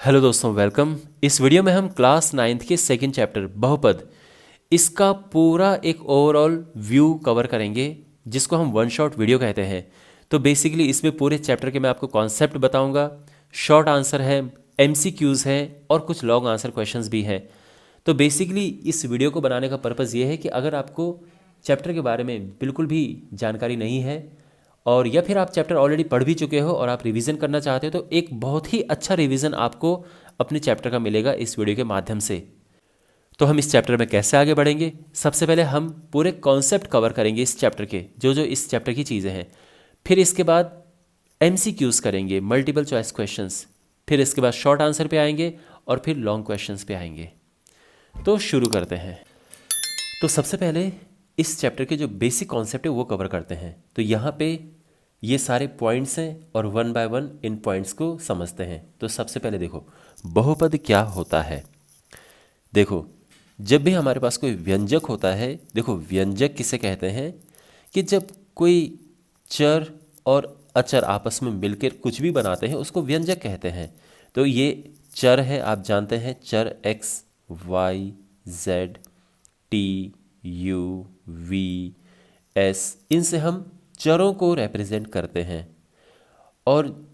Hello दोस्तों, welcome. इस video में हम क्लास नाइन्थ के सेकंड चैप्टर बहुपद इसका पूरा एक ओवरऑल व्यू कवर करेंगे, जिसको हम वन शॉट वीडियो कहते हैं। तो बेसिकली इसमें पूरे चैप्टर के मैं आपको कॉन्सेप्ट बताऊंगा, शॉर्ट आंसर है, एमसीक्यूज़ हैं और कुछ लॉन्ग आंसर क्वेश्चंस भी हैं। तो बेसिकली इस वीडियो को बनाने का पर्पज़ ये है कि अगर आपको चैप्टर के बारे में बिल्कुल भी जानकारी नहीं है और या फिर आप चैप्टर ऑलरेडी पढ़ भी चुके हो और आप रिवीजन करना चाहते हो, तो एक बहुत ही अच्छा रिवीजन आपको अपने चैप्टर का मिलेगा इस वीडियो के माध्यम से। तो हम इस चैप्टर में कैसे आगे बढ़ेंगे, सबसे पहले हम पूरे कॉन्सेप्ट कवर करेंगे इस चैप्टर के, जो जो इस चैप्टर की चीज़ें हैं। फिर इसके बाद एमसीक्यूज़ करेंगे, मल्टीपल चॉइस क्वेश्चंस। फिर इसके बाद शॉर्ट आंसर पे आएंगे और फिर लॉन्ग क्वेश्चंस पे आएंगे। तो शुरू करते हैं। तो सबसे पहले इस चैप्टर के जो बेसिक कॉन्सेप्ट है वो कवर करते हैं। तो यहाँ पे ये सारे पॉइंट्स हैं और one by one in points को समझते हैं। तो सबसे पहले देखो, बहुपद क्या होता है। देखो, जब भी हमारे पास कोई व्यंजक होता है, देखो व्यंजक किसे कहते हैं कि जब कोई चर और अचर आपस में मिलकर कुछ भी बनाते हैं उसको व्यंजक कहते हैं। तो ये चर है, आप जानते हैं, चर X Y Z T U V S, इनसे हम चरों को रिप्रेजेंट करते हैं। और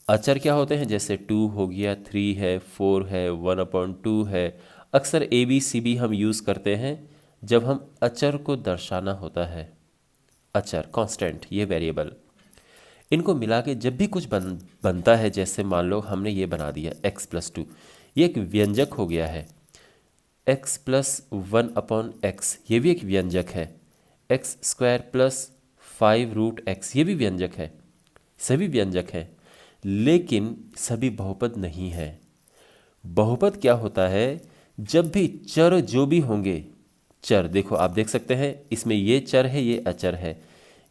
अचर क्या होते हैं, जैसे 2 हो गया, 3 है, 4 है, 1/2 है। अक्सर ए बी सी बी हम यूज़ करते हैं जब हम अचर को दर्शाना होता है। अचर कांस्टेंट, ये वेरिएबल, इनको मिला के जब भी कुछ बनता है, जैसे मान लो हमने ये बना दिया x+2, ये एक व्यंजक हो गया है। x+1/x, ये भी एक व्यंजक है। x² + 5√x, ये भी व्यंजक है। सभी व्यंजक हैं, लेकिन सभी बहुपद नहीं है। बहुपद क्या होता है, जब भी चर जो भी होंगे, चर देखो आप देख सकते हैं, इसमें ये चर है, ये अचर है,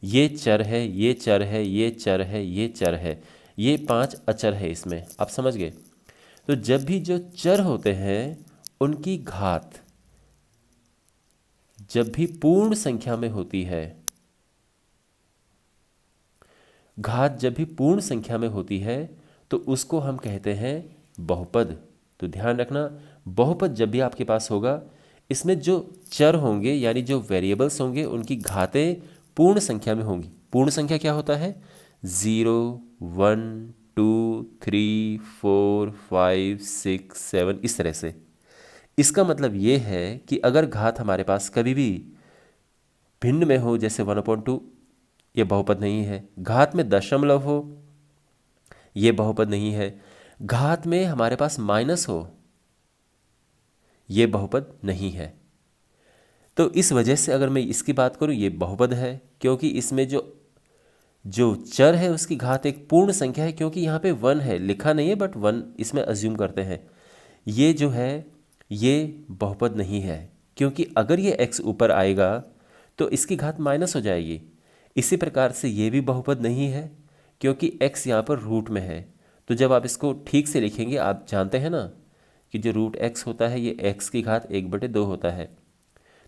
ये चर है, ये चर है, ये चर है, ये चर है, ये 5 अचर है इसमें, आप समझ गए। तो जब भी जो चर होते हैं उनकी घात जब भी पूर्ण संख्या में होती है, घात जब भी पूर्ण संख्या में होती है, तो उसको हम कहते हैं बहुपद। तो ध्यान रखना, बहुपद जब भी आपके पास होगा, इसमें जो चर होंगे यानी जो वेरिएबल्स होंगे उनकी घातें पूर्ण संख्या में होंगी। पूर्ण संख्या क्या होता है, 0 1 2 3 4 5 6 7, इस तरह से। इसका मतलब ये है कि अगर घात हमारे पास कभी भी भिन्न में हो, जैसे 1/2, ये बहुपद नहीं है। घात में दशमलव हो, ये बहुपद नहीं है। घात में हमारे पास माइनस हो, ये बहुपद नहीं है। तो इस वजह से अगर मैं इसकी बात करूं, ये बहुपद है, क्योंकि इसमें जो जो चर है उसकी घात एक पूर्ण संख्या है, क्योंकि यहाँ पे 1 है, लिखा नहीं है बट 1 इसमें अज्यूम करते हैं। ये जो है ये बहुपद नहीं है, क्योंकि अगर ये x ऊपर आएगा तो इसकी घात माइनस हो जाएगी। इसी प्रकार से ये भी बहुपद नहीं है, क्योंकि x यहाँ पर रूट में है। तो जब आप इसको ठीक से लिखेंगे, आप जानते हैं ना कि जो रूट x होता है ये x की घात 1/2 होता है।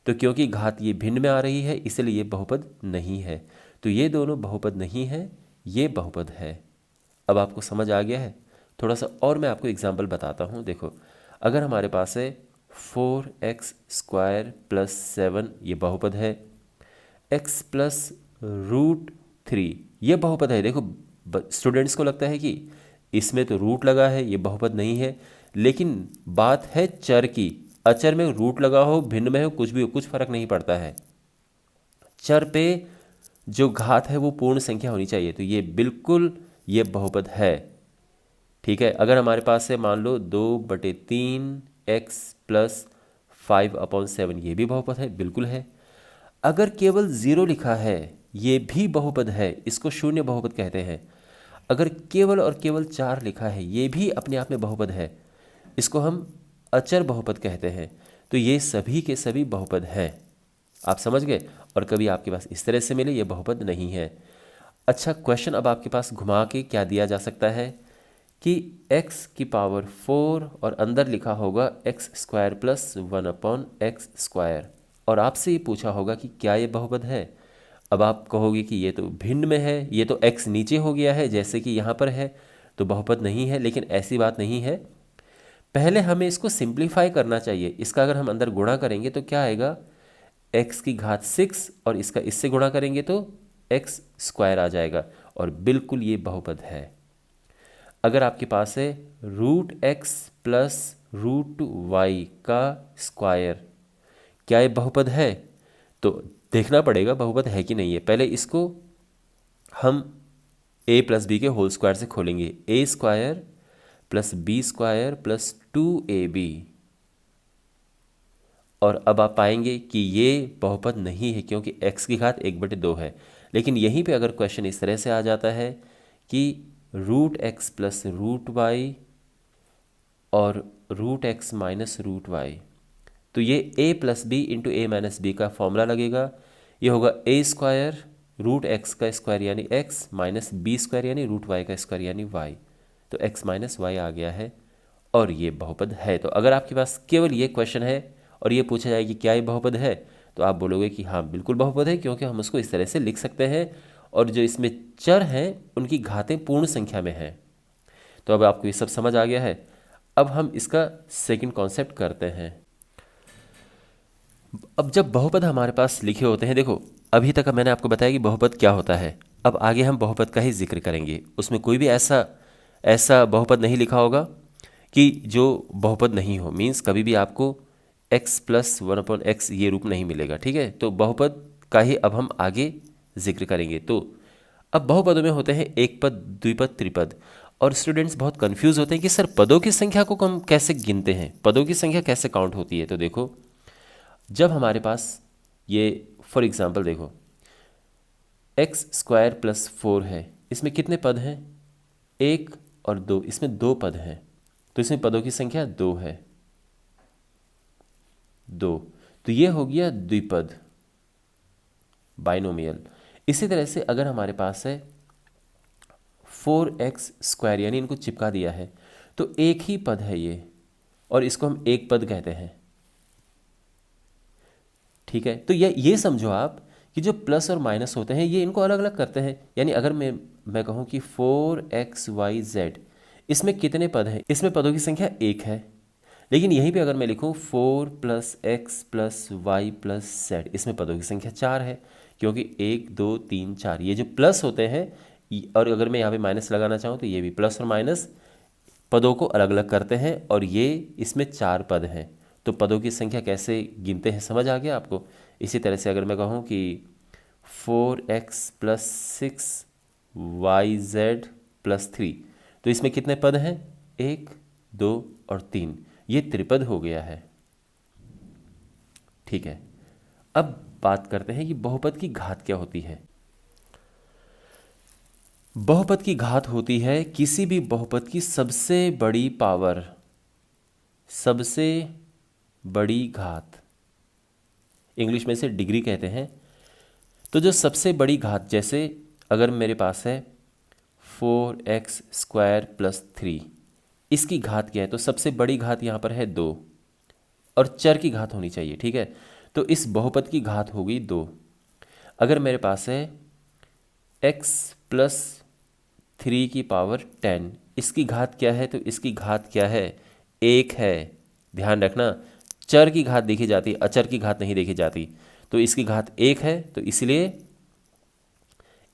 तो क्योंकि घात ये भिन्न में आ रही है, इसलिए ये बहुपद नहीं है। तो ये दोनों बहुपद नहीं है, ये बहुपद है। अब आपको समझ आ गया है। थोड़ा सा और मैं आपको एग्जाम्पल बताता हूँ। देखो, अगर हमारे पास है 4x² + 7, ये बहुपद है। x + √3, ये बहुपद है। देखो, स्टूडेंट्स को लगता है कि इसमें तो रूट लगा है, ये बहुपद नहीं है, लेकिन बात है चर की। अचर में रूट लगा हो, भिन्न में हो, कुछ भी हो, कुछ फर्क नहीं पड़ता है। चर पे जो घात है वो पूर्ण संख्या होनी चाहिए। तो ये बिल्कुल ये बहुपद है। ठीक है, अगर हमारे पास है मान लो 2/3 x + 5/7, ये भी बहुपद है, बिल्कुल है। अगर केवल 0 लिखा है, ये भी बहुपद है, इसको शून्य बहुपद कहते हैं। अगर केवल और केवल 4 लिखा है, ये भी अपने आप में बहुपद है, इसको हम अचर बहुपद कहते हैं। तो ये सभी के सभी बहुपद हैं, आप समझ गए। और कभी आपके पास इस तरह से मिले, ये बहुपद नहीं है। अच्छा, क्वेश्चन अब आपके पास घुमा के क्या दिया जा सकता है कि x⁴ और अंदर लिखा होगा x² + 1/x², और आपसे ये पूछा होगा कि क्या ये बहुपद है। अब आप कहोगे कि ये तो भिन्न में है, ये तो x नीचे हो गया है जैसे कि यहाँ पर है, तो बहुपद नहीं है। लेकिन ऐसी बात नहीं है, पहले हमें इसको सिंप्लीफाई करना चाहिए। इसका अगर हम अंदर गुणा करेंगे तो क्या आएगा, x की घात 6 और इसका इससे गुणा करेंगे तो x स्क्वायर आ जाएगा। और बिल्कुल ये बहुपद है। अगर आपके पास है root X plus root Y का स्क्वायर, क्या ये बहुपद है? तो देखना पड़ेगा बहुपद है कि नहीं है। पहले इसको हम a प्लस बी के होल स्क्वायर से खोलेंगे। A square plus B square plus 2ab। और अब आप पाएंगे कि ये बहुपद नहीं है क्योंकि x की घात 1/2 है। लेकिन यहीं पे अगर क्वेश्चन इस तरह से आ जाता है कि root X plus root Y और root X minus root Y, तो ये a plus B into A minus B का फॉर्मूला लगेगा। ये होगा ए स्क्वायर रूट एक्स का स्क्वायर यानी x माइनस बी स्क्वायर यानी रूट वाई का स्क्वायर यानी y। तो x माइनस वाई आ गया है और ये बहुपद है। तो अगर आपके पास केवल ये क्वेश्चन है और ये पूछा जाए कि क्या ये बहुपद है, तो आप बोलोगे कि हाँ बिल्कुल बहुपद है, क्योंकि हम उसको इस तरह से लिख सकते हैं और जो इसमें चर हैं उनकी घातें पूर्ण संख्या में हैं। तो अब आपको ये सब समझ आ गया है। अब हम इसका सेकंड कॉन्सेप्ट करते हैं। अब जब बहुपद हमारे पास लिखे होते हैं, देखो अभी तक मैंने आपको बताया कि बहुपद क्या होता है। अब आगे हम बहुपद का ही जिक्र करेंगे। उसमें कोई भी ऐसा ऐसा बहुपद नहीं लिखा होगा कि जो बहुपद नहीं हो, मीन्स कभी भी आपको x प्लस 1/x ये रूप नहीं मिलेगा। ठीक है, तो बहुपद का ही अब हम आगे जिक्र करेंगे। तो अब बहुपदों में होते हैं एक पद, द्विपद, त्रिपद। और स्टूडेंट्स बहुत कंफ्यूज होते हैं कि सर पदों की संख्या को हम कैसे गिनते हैं, पदों की संख्या कैसे काउंट होती है। तो देखो, जब हमारे पास ये फॉर एग्जांपल देखो एक्स स्क्वायर प्लस 4 है, इसमें कितने पद हैं? 1 और 2, इसमें 2 पद हैं। तो इसमें पदों की संख्या 2 है, 2। तो ये हो गया द्विपद, बाइनोमियल। इसी तरह से अगर हमारे पास है 4x स्क्वायर, यानी इनको चिपका दिया है, तो एक ही पद है ये और इसको हम एक पद कहते हैं। ठीक है, तो ये समझो आप कि जो प्लस और माइनस होते हैं ये इनको अलग अलग करते हैं। यानी अगर मैं कहूँ कि 4xyz, इसमें कितने पद हैं? इसमें पदों की संख्या 1 है। लेकिन यहीं पे अगर मैं लिखूँ 4 plus X plus Y plus Z, इसमें पदों की संख्या 4 है, क्योंकि 1 2 3 4 ये जो प्लस होते हैं, और अगर मैं यहाँ पे माइनस लगाना चाहूँ तो ये भी प्लस और माइनस पदों को अलग अलग करते हैं, और ये इसमें 4 पद हैं। तो पदों की संख्या कैसे गिनते हैं समझ आ गया आपको। इसी तरह से अगर मैं कहूँ कि 4x प्लस 6yz प्लस 3, तो इसमें कितने पद हैं? 1 2 और 3, ये त्रिपद हो गया है। ठीक है, अब बात करते हैं कि बहुपद की घात क्या होती है। बहुपद की घात होती है किसी भी बहुपद की सबसे बड़ी पावर, सबसे बड़ी घात, इंग्लिश में इसे डिग्री कहते हैं। तो जो सबसे बड़ी घात, जैसे अगर मेरे पास है 4x स्क्वायर प्लस 3, इसकी घात क्या है? तो सबसे बड़ी घात यहाँ पर है 2 और चर की घात होनी चाहिए। ठीक है, तो इस बहुपद की घात होगी 2। अगर मेरे पास है x प्लस 3 की पावर 10, इसकी घात क्या है? तो इसकी घात क्या है? 1 है। ध्यान रखना, चर की घात देखी जाती है, अचर की घात नहीं देखी जाती। तो इसकी घात 1 है, तो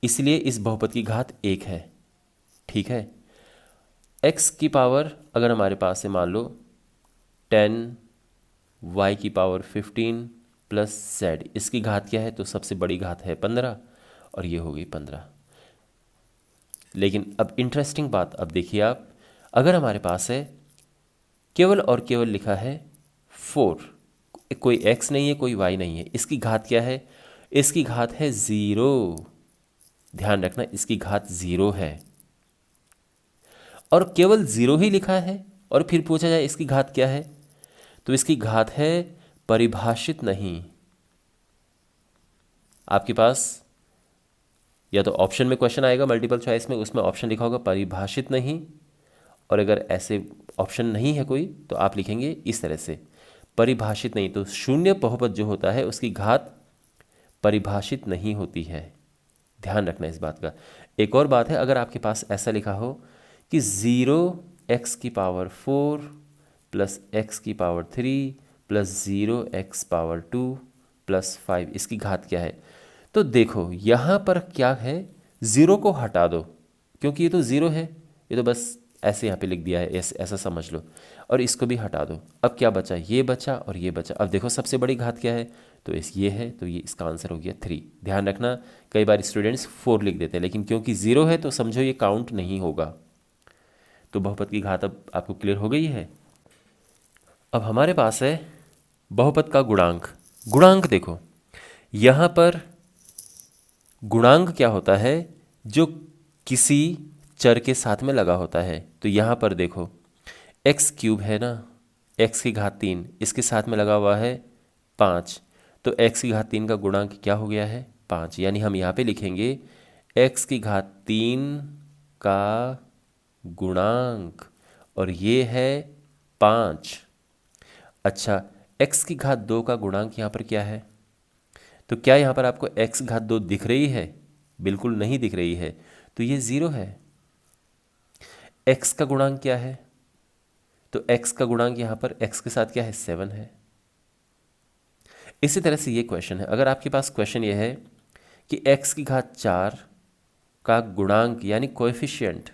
इसलिए इस बहुपद की घात 1 है। ठीक है, x की पावर अगर हमारे पास है मान लो 10, y की पावर 15 प्लस z, इसकी घात क्या है? तो सबसे बड़ी घात है 15 और ये हो गई 15। लेकिन अब इंटरेस्टिंग बात, अब देखिए आप, अगर हमारे पास है केवल और केवल लिखा है 4, कोई x नहीं है कोई y नहीं है, इसकी घात क्या है? इसकी घात है 0। ध्यान रखना, इसकी घात 0 है और केवल 0 ही लिखा है। और फिर पूछा जाए इसकी घात क्या है, तो इसकी घात है परिभाषित नहीं। आपके पास या तो ऑप्शन में क्वेश्चन आएगा मल्टीपल चॉइस में, उसमें ऑप्शन लिखा होगा परिभाषित नहीं, और अगर ऐसे ऑप्शन नहीं है कोई तो आप लिखेंगे इस तरह से परिभाषित नहीं। तो शून्य बहुपद जो होता है उसकी घात परिभाषित नहीं होती है। ध्यान रखना इस बात का। एक और बात है, अगर आपके पास ऐसा लिखा हो कि 0x की पावर 4 प्लस एक्स की पावर 3 प्लस 0x⁻2 प्लस 5, इसकी घात क्या है? तो देखो यहाँ पर क्या है, ज़ीरो को हटा दो क्योंकि ये तो ज़ीरो है, ये तो बस ऐसे यहाँ पे लिख दिया है, ऐसा समझ लो, और इसको भी हटा दो। अब क्या बचा? ये बचा और ये बचा। अब देखो सबसे बड़ी घात क्या है, तो ये है, तो ये इसका आंसर हो गया 3। ध्यान रखना कई बार स्टूडेंट्स 4 लिख देते हैं, लेकिन क्योंकि ज़ीरो है तो समझो ये काउंट नहीं होगा। तो बहुपद की घात अब आपको क्लियर हो गई है। अब हमारे पास है बहुपद का गुणांक। गुणांक देखो, यहाँ पर गुणांक क्या होता है? जो किसी चर के साथ में लगा होता है। तो यहाँ पर देखो x³ है ना, x की घात 3, इसके साथ में लगा हुआ है 5, तो x की घात 3 का गुणांक क्या हो गया है? 5। यानी हम यहाँ पे लिखेंगे x की घात 3 का गुणांक, और ये है 5। अच्छा, x की घात 2 का गुणांक यहाँ पर क्या है? तो क्या यहाँ पर आपको x घात 2 दिख रही है? बिल्कुल नहीं दिख रही है, तो ये 0 है। x का गुणांक क्या है? तो x का गुणांक यहाँ पर x के साथ क्या है? 7 है। इसी तरह से ये क्वेश्चन है, अगर आपके पास क्वेश्चन ये है कि x की घात 4 का गुणांक यानी कोएफिशिएंट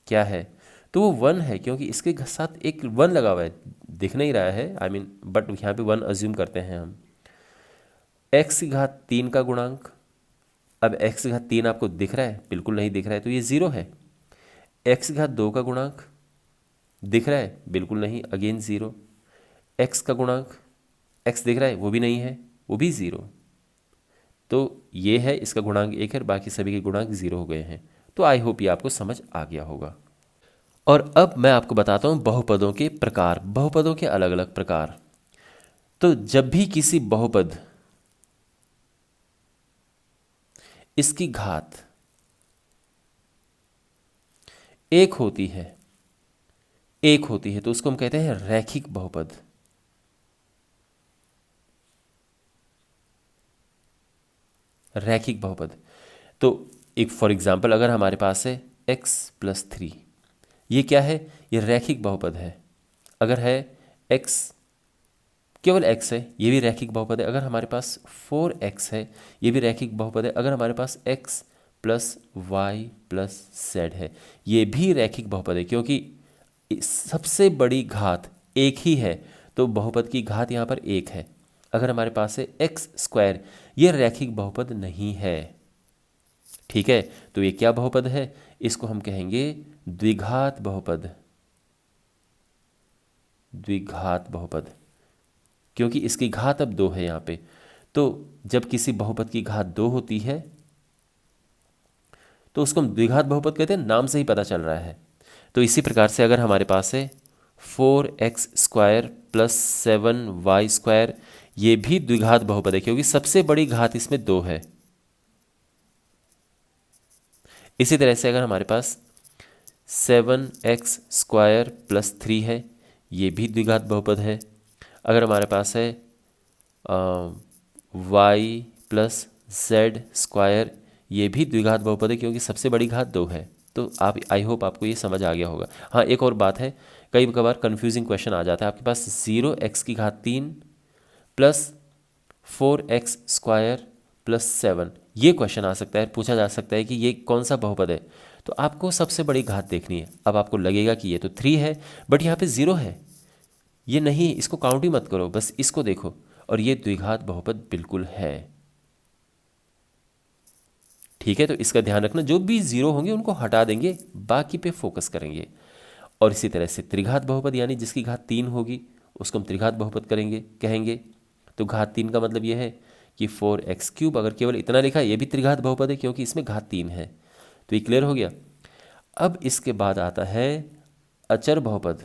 क्या है, तो वो 1 है, क्योंकि इसके साथ एक 1 लगा हुआ है, दिख नहीं रहा है, आई मीन बट यहाँ पे 1 अज्यूम करते हैं हम। x की घात 3 का गुणांक, अब x की घात 3 आपको दिख रहा है? बिल्कुल नहीं दिख रहा है, तो ये 0 है। x की घात 2 का गुणांक दिख रहा है? बिल्कुल नहीं, अगेन 0। x का गुणांक, x दिख रहा है? वो भी नहीं है, वो भी 0। तो ये है, इसका गुणांक 1 है, बाकी सभी के गुणांक 0 हो गए हैं। तो आई होप ये आपको समझ आ गया होगा। और अब मैं आपको बताता हूँ बहुपदों के प्रकार, बहुपदों के अलग अलग प्रकार। तो जब भी किसी बहुपद इसकी घात 1 होती है, 1 होती है, तो उसको हम कहते हैं रैखिक बहुपद। रैखिक बहुपद। तो एक फॉर एग्जाम्पल अगर हमारे पास है x+3, ये क्या है? ये रैखिक बहुपद है। अगर है x, केवल x है, ये भी रैखिक बहुपद है। अगर हमारे पास 4x है, ये भी रैखिक बहुपद है। अगर हमारे पास x plus Y plus Z है, ये भी रैखिक बहुपद है, क्योंकि सबसे बड़ी घात 1 ही है, तो बहुपद की घात यहाँ पर 1 है। अगर हमारे पास है x², ये रैखिक बहुपद नहीं है। ठीक है, तो ये क्या बहुपद है? इसको हम कहेंगे द्विघात बहुपद। द्विघात बहुपद, क्योंकि इसकी घात अब 2 है यहाँ पे। तो जब किसी बहुपद की घात 2 होती है तो उसको हम द्विघात बहुपद कहते हैं, नाम से ही पता चल रहा है। तो इसी प्रकार से अगर हमारे पास है 4x² प्लस 7y², ये भी द्विघात बहुपद है, क्योंकि सबसे बड़ी घात इसमें 2 है। इसी तरह से अगर हमारे पास 7x² प्लस 3 है, ये भी द्विघात बहुपद है। अगर हमारे पास है y प्लस z², ये भी द्विघात बहुपद है, क्योंकि सबसे बड़ी घात 2 है। तो आप, आई होप आपको ये समझ आ गया होगा। हाँ, एक और बात है, कई बार कन्फ्यूजिंग क्वेश्चन आ जाता है। आपके पास 0x की घात 3 प्लस 4x² प्लस 7, ये क्वेश्चन आ सकता है, पूछा जा सकता है कि ये कौन सा बहुपद है। तो आपको सबसे बड़ी घात देखनी है। अब आपको लगेगा कि ये तो 3 है, बट यहाँ पे 0 है, ये नहीं, इसको काउंट ही मत करो, बस इसको देखो, और ये द्विघात बहुपद बिल्कुल है। ठीक है, तो इसका ध्यान रखना, जो भी 0 होंगे उनको हटा देंगे, बाकी पे फोकस करेंगे। और इसी तरह से त्रिघात बहुपद, यानी जिसकी घात 3 होगी उसको हम त्रिघात बहुपद कहेंगे। तो घात 3 का मतलब ये है कि 4x³, अगर केवल इतना लिखा है, ये भी त्रिघात बहुपद है, क्योंकि इसमें घात 3 है। तो ये क्लियर हो गया। अब इसके बाद आता है अचर बहुपद।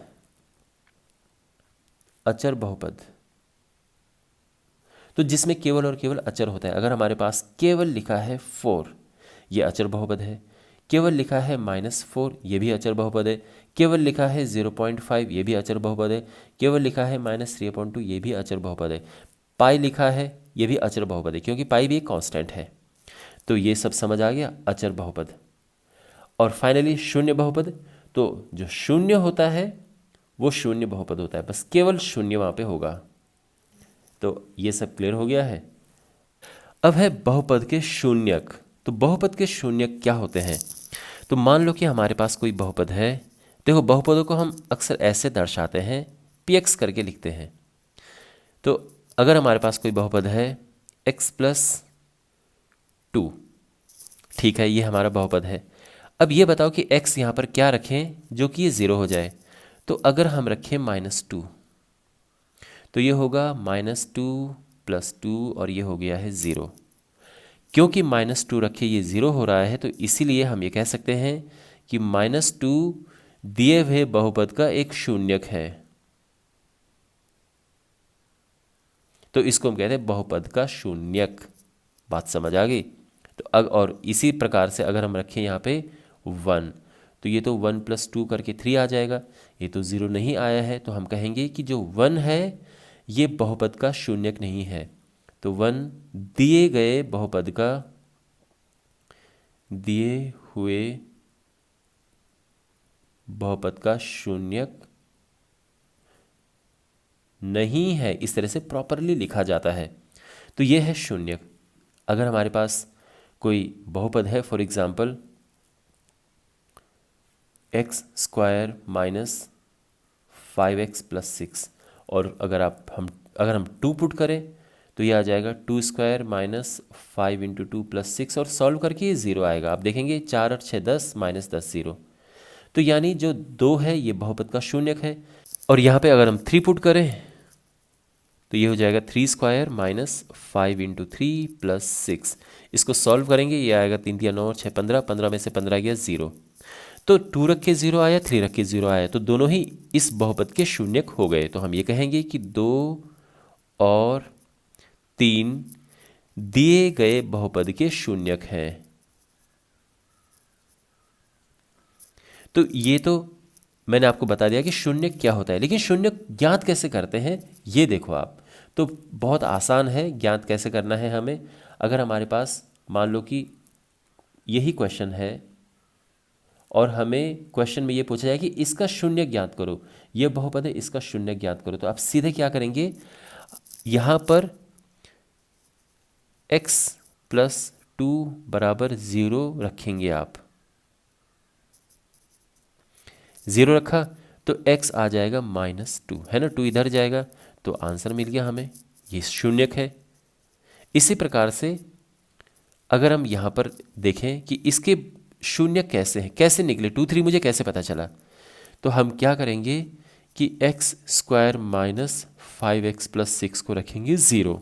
अचर बहुपद, तो जिसमें केवल और केवल अचर होता है। अगर हमारे पास केवल लिखा है 4, ये अचर बहुपद है। केवल लिखा है -4, ये भी अचर बहुपद है। केवल लिखा है 0.5, ये भी अचर बहुपद है। केवल लिखा है -3/2, ये भी अचर बहुपद है। पाई लिखा है, ये भी अचर बहुपद है, क्योंकि पाई भी एक कांस्टेंट है। तो ये सब समझ आ गया, अचर बहुपद। और फाइनली शून्य बहुपद, तो जो शून्य होता है वो शून्य बहुपद होता है, बस केवल शून्य वहाँ पे होगा। तो ये सब क्लियर हो गया है। अब है बहुपद के शून्यक। तो बहुपद के शून्यक क्या होते हैं? तो मान लो कि हमारे पास कोई बहुपद है। देखो, बहुपदों को हम अक्सर ऐसे दर्शाते हैं, px करके लिखते हैं। तो अगर हमारे पास कोई बहुपद है x+2, ठीक है, ये हमारा बहुपद है। अब ये बताओ कि x यहाँ पर क्या रखें जो कि ये 0 हो जाए। तो अगर हम रखें -2, तो ये होगा -2 + 2 और ये हो गया है 0। क्योंकि -2 रखे ये 0 हो रहा है, तो इसीलिए हम ये कह सकते हैं कि -2 दिए हुए बहुपद का एक शून्यक है। तो इसको हम कहते हैं बहुपद का शून्यक। बात समझ आ गई? तो और इसी प्रकार से अगर हम रखें यहाँ पे 1, तो ये तो 1 + 2 करके 3 आ जाएगा। ये तो 0 नहीं आया है, तो हम कहेंगे कि जो 1 है ये बहुपद का शून्यक नहीं है। तो 1 दिए गए बहुपद का, दिए हुए बहुपद का शून्यक नहीं है, इस तरह से प्रॉपरली लिखा जाता है। तो ये है शून्यक। अगर हमारे पास कोई बहुपद है, फॉर एग्जाम्पल x² - 5x + 6, और अगर हम 2 पुट करें तो ये आ जाएगा 2² - 5 × 2 + 6, और सॉल्व करके ये 0 आएगा। आप देखेंगे 4 और 6 10, -10 0। तो यानी जो 2 है ये बहुपद का शून्यक है। और यहाँ पे अगर हम 3 पुट करें तो ये हो जाएगा 3² - 5 × 3 + 6। इसको सॉल्व करेंगे, ये आएगा 3 × 9 = 6 15, 15 में से 15 गया 0। तो 2 रख के 0 आया, 3 रख के 0 आया, तो दोनों ही इस बहुपद के शून्यक हो गए। तो हम ये कहेंगे कि 2 और 3 दिए गए बहुपद के शून्यक हैं। तो ये तो मैंने आपको बता दिया कि शून्यक क्या होता है, लेकिन शून्यक ज्ञात कैसे करते हैं ये देखो आप। तो बहुत आसान है ज्ञात कैसे करना है हमें। अगर हमारे पास मान लो कि यही क्वेश्चन है और हमें क्वेश्चन में ये पूछा जाए कि इसका शून्य ज्ञात करो, ये बहुपद है, इसका शून्य ज्ञात करो, तो आप सीधे क्या करेंगे, यहाँ पर x+2 = 0 रखेंगे। आप 0 रखा तो x आ जाएगा -2, है ना, 2 इधर जाएगा, तो आंसर मिल गया हमें, ये शून्यक है। इसी प्रकार से अगर हम यहाँ पर देखें कि इसके शून्य कैसे हैं, कैसे निकले, 2 3 मुझे कैसे पता चला, तो हम क्या करेंगे कि x² - 5x + 6 को रखेंगे 0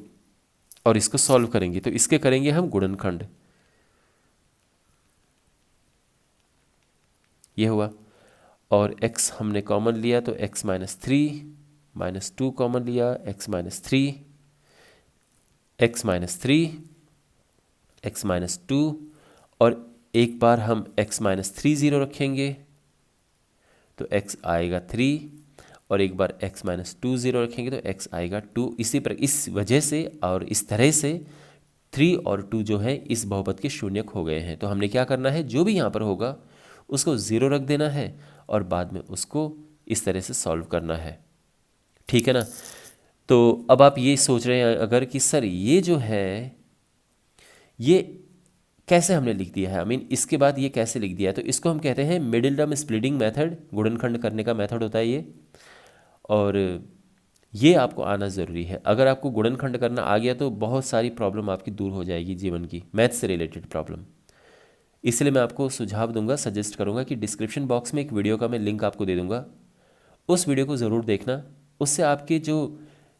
और इसको सॉल्व करेंगे। तो इसके करेंगे हम गुणनखंड, ये हुआ। और x हमने कॉमन लिया तो x - 3 -2 कॉमन लिया, x - 3 x - 3 x - 2, और एक बार हम x - 3 0 रखेंगे तो x आएगा 3, और एक बार x - 2 0 रखेंगे तो x आएगा 2। इस वजह से और इस तरह से 3 और 2 जो है इस बहुपद के शून्यक हो गए हैं। तो हमने क्या करना है, जो भी यहाँ पर होगा उसको 0 रख देना है और बाद में उसको इस तरह से सॉल्व करना है, ठीक है ना। तो अब आप ये सोच रहे हैं अगर कि सर ये जो है ये कैसे हमने लिख दिया है, आई मीन इसके बाद ये कैसे लिख दिया है, तो इसको हम कहते हैं मिडिल टर्म स्प्लिटिंग मेथड, गुणनखंड करने का मेथड होता है ये। और ये आपको आना ज़रूरी है। अगर आपको गुणनखंड करना आ गया तो बहुत सारी प्रॉब्लम आपकी दूर हो जाएगी जीवन की, मैथ से रिलेटेड प्रॉब्लम। इसलिए मैं आपको सुझाव दूंगा, सजेस्ट करूंगा कि डिस्क्रिप्शन बॉक्स में एक वीडियो का मैं लिंक आपको दे दूंगा, उस वीडियो को ज़रूर देखना। उससे आपके जो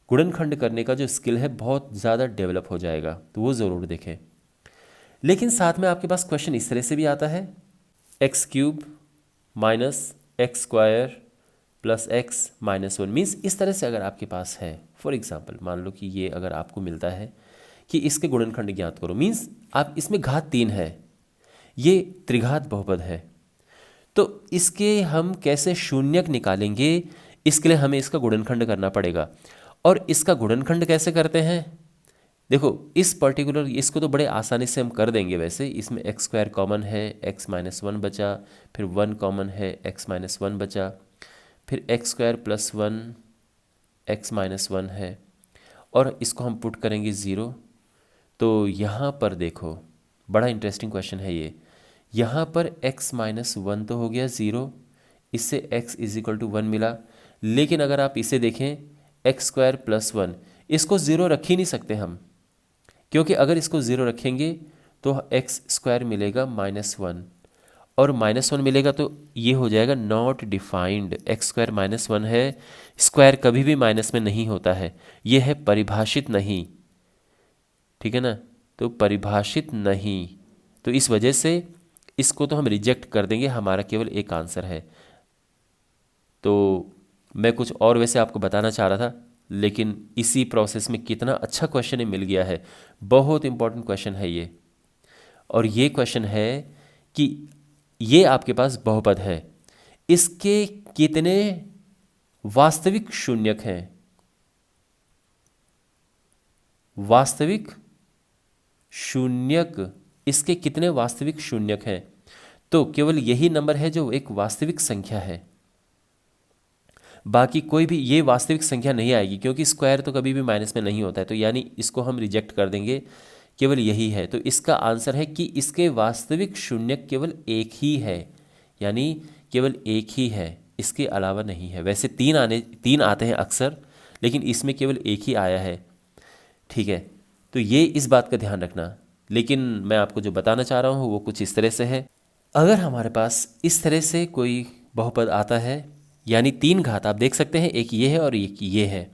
गुणनखंड करने का जो स्किल है बहुत ज़्यादा डेवलप हो जाएगा, तो वो ज़रूर देखें। लेकिन साथ में आपके पास क्वेश्चन इस तरह से भी आता है, x³ - x² + x - 1 मीन्स इस तरह से अगर आपके पास है, फॉर एग्जांपल मान लो कि ये अगर आपको मिलता है कि इसके गुणनखंड ज्ञात करो, मीन्स आप इसमें घात 3 है, ये त्रिघात बहुपद है, तो इसके हम कैसे शून्यक निकालेंगे, इसके लिए हमें इसका गुणनखंड करना पड़ेगा। और इसका गुणनखंड कैसे करते हैं, देखो इस पर्टिकुलर इसको तो बड़े आसानी से हम कर देंगे। वैसे इसमें x² कॉमन है, x - 1 बचा, फिर 1 कॉमन है, x - 1 बचा, फिर x square plus one X minus one है, और इसको हम पुट करेंगे ज़ीरो। तो यहाँ पर देखो, बड़ा इंटरेस्टिंग क्वेश्चन है ये। यहाँ पर x माइनस वन तो हो गया ज़ीरो, इससे x is equal to one मिला। लेकिन अगर आप इसे देखें एक्स स्क्वायर प्लस वन, इसको ज़ीरो रख ही नहीं सकते हम, क्योंकि अगर इसको ज़ीरो रखेंगे तो एक्स स्क्वायर मिलेगा माइनस वन, और माइनस वन मिलेगा तो ये हो जाएगा not defined. X square minus one है, स्क्वायर कभी भी माइनस में नहीं होता है, ये है परिभाषित नहीं, ठीक है ना। तो परिभाषित नहीं, तो इस वजह से इसको तो हम रिजेक्ट कर देंगे, हमारा केवल एक आंसर है। तो मैं कुछ और वैसे आपको बताना चाह रहा था, लेकिन इसी प्रोसेस में कितना अच्छा क्वेश्चन मिल गया है। बहुत इंपॉर्टेंट क्वेश्चन है ये, और ये क्वेश्चन है कि ये आपके पास बहुपद है, इसके कितने वास्तविक शून्यक हैं। वास्तविक शून्यक, इसके कितने वास्तविक शून्यक हैं। तो केवल यही नंबर है जो एक वास्तविक संख्या है, बाकी कोई भी ये वास्तविक संख्या नहीं आएगी, क्योंकि स्क्वायर तो कभी भी माइनस में नहीं होता है, तो यानी इसको हम रिजेक्ट कर देंगे, केवल यही है। तो इसका आंसर है कि इसके वास्तविक शून्यक केवल एक ही है, यानी केवल एक ही है, इसके अलावा नहीं है। वैसे तीन आते हैं अक्सर, लेकिन इसमें केवल एक ही आया है, ठीक है। तो ये इस बात का ध्यान रखना। लेकिन मैं आपको जो बताना चाह रहा हूँ वो कुछ इस तरह से है। अगर हमारे पास इस तरह से कोई बहुपद आता है, यानी तीन घात आप देख सकते हैं, एक ये है और एक ये है,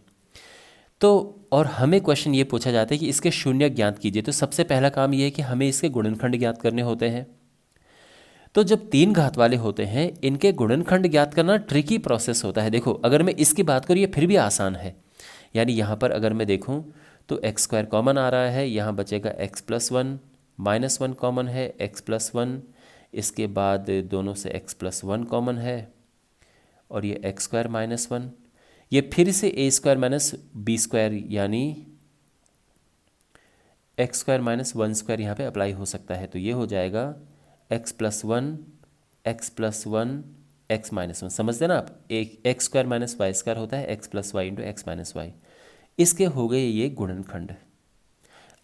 तो और हमें क्वेश्चन ये पूछा जाता है कि इसके शून्य ज्ञात कीजिए, तो सबसे पहला काम ये है कि हमें इसके गुणनखंड ज्ञात करने होते हैं। तो जब तीन घात वाले होते हैं, इनके गुणनखंड ज्ञात करना ट्रिकी प्रोसेस होता है। देखो, अगर मैं इसकी बात करूँ ये फिर भी आसान है, यानी यहाँ पर अगर मैं देखूँ तो एक्स स्क्वायर कॉमन आ रहा है, यहाँ बचेगा x plus one, minus one common है, एक्स प्लस वन, इसके बाद दोनों से एक्स प्लस वन कॉमन है, और ये एक्स स्क्वायर माइनस वन, ये फिर से ए स्क्वायर माइनस बी स्क्वायर, यानी x square minus one square यहाँ पे अप्लाई हो सकता है। तो ये हो जाएगा X plus one, X plus one, X minus one. समझते ना आप, एक X square minus Y square होता है X plus Y into X minus Y. इसके हो गए ये गुणनखंड।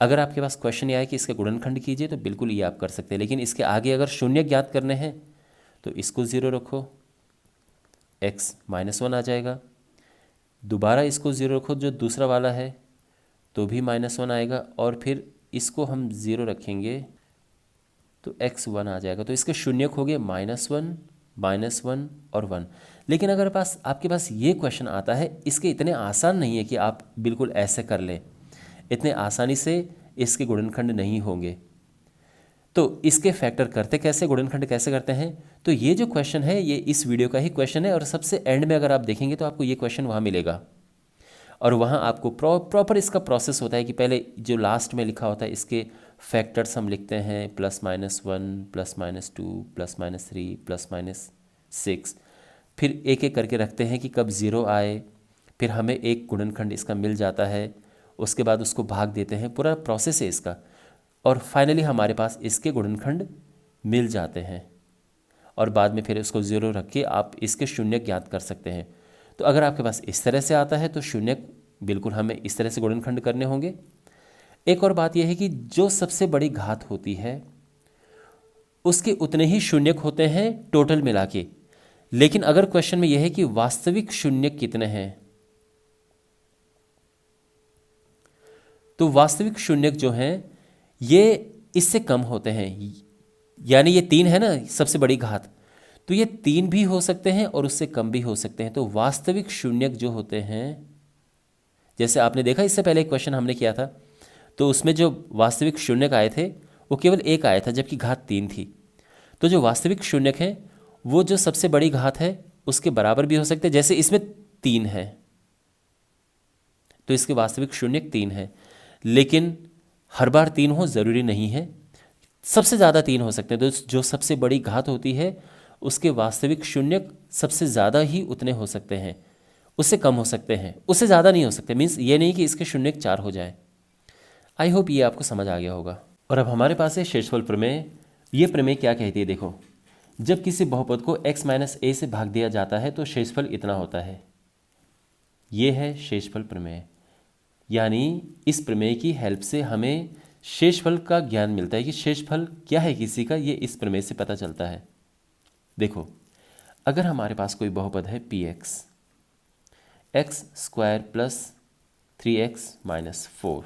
अगर आपके पास क्वेश्चन ये आए कि इसके गुणनखंड कीजिए, तो बिल्कुल ये आप कर सकते हैं, लेकिन इसके आगे अगर शून्य ज्ञात करने हैं तो इसको ज़ीरो रखो, एक्स माइनस वन आ जाएगा। दोबारा इसको ज़ीरो रखो, जो दूसरा वाला है, तो भी माइनस वन आएगा, और फिर इसको हम ज़ीरो रखेंगे तो एक्स वन आ जाएगा। तो इसके शून्यक हो गए माइनस वन और वन। लेकिन अगर आपके पास ये क्वेश्चन आता है, इसके इतने आसान नहीं है कि आप बिल्कुल ऐसे कर लें, इतने आसानी से इसके गुणनखंड नहीं होंगे। तो इसके फैक्टर करते कैसे, गुणनखंड कैसे करते हैं, तो ये जो क्वेश्चन है ये इस वीडियो का ही क्वेश्चन है, और सबसे एंड में अगर आप देखेंगे तो आपको ये क्वेश्चन वहाँ मिलेगा, और वहाँ आपको प्रॉपर इसका प्रोसेस होता है कि पहले जो लास्ट में लिखा होता है इसके फैक्टर्स हम लिखते हैं, plus minus one, plus minus two, plus minus three, plus minus six, फिर एक एक करके रखते हैं कि कब ज़ीरो आए, फिर हमें एक गुणनखंड इसका मिल जाता है, उसके बाद उसको भाग देते हैं, पूरा प्रोसेस है इसका, और फाइनली हमारे पास इसके गुणनखंड मिल जाते हैं, और बाद में फिर इसको ज़ीरो रख के आप इसके शून्य ज्ञात कर सकते हैं। तो अगर आपके पास इस तरह से आता है तो शून्य बिल्कुल हमें इस तरह से गुणनखंड करने होंगे। एक और बात यह है कि जो सबसे बड़ी घात होती है उसके उतने ही शून्यक होते हैं टोटल मिला के, लेकिन अगर क्वेश्चन में यह है कि वास्तविक शून्यक कितने हैं, तो वास्तविक शून्यक जो हैं ये इससे कम होते हैं, यानी ये तीन है ना सबसे बड़ी घात, तो ये तीन भी हो सकते हैं और उससे कम भी हो सकते हैं। तो वास्तविक शून्यक जो होते हैं, जैसे आपने देखा इससे पहले एक क्वेश्चन हमने किया था, तो उसमें जो वास्तविक शून्यक आए थे वो केवल एक आया था, जबकि घात तीन थी। तो जो वास्तविक शून्यक हैं वो जो सबसे बड़ी घात है उसके बराबर भी हो सकते हैं, जैसे इसमें तीन है तो इसके वास्तविक शून्यक तीन है, लेकिन हर बार तीन हो ज़रूरी नहीं है, सबसे ज़्यादा तीन हो सकते हैं। तो जो सबसे बड़ी घात होती है उसके वास्तविक शून्यक सबसे ज़्यादा ही उतने हो सकते हैं, उससे कम हो सकते हैं, उससे ज़्यादा नहीं हो सकते। मीन्स ये नहीं कि इसके शून्यक चार हो जाए। आई होप ये आपको समझ आ गया होगा। और अब हमारे पास है शेषफल प्रमेय। ये प्रमेय क्या कहती है, देखो, जब किसी बहुपद को x माइनस ए से भाग दिया जाता है तो शेषफल इतना होता है। ये है शेषफल प्रमेय, यानी इस प्रमेय की हेल्प से हमें शेषफल का ज्ञान मिलता है कि शेषफल क्या है किसी का, ये इस प्रमेय से पता चलता है। देखो, अगर हमारे पास कोई बहुपद है P x, x square plus 3x minus 4,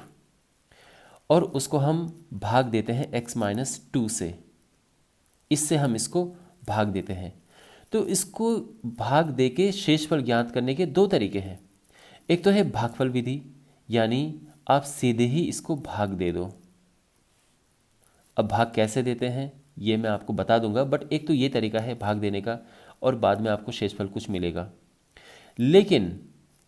और उसको हम भाग देते हैं x माइनस 2 से, इससे हम इसको भाग देते हैं। तो इसको भाग दे के शेषफल ज्ञात करने के दो तरीके हैं। एक तो है भागफल विधि, यानी आप सीधे ही इसको भाग दे दो। अब भाग कैसे देते हैं ये मैं आपको बता दूंगा, बट एक तो ये तरीका है भाग देने का, और बाद में आपको शेषफल कुछ मिलेगा। लेकिन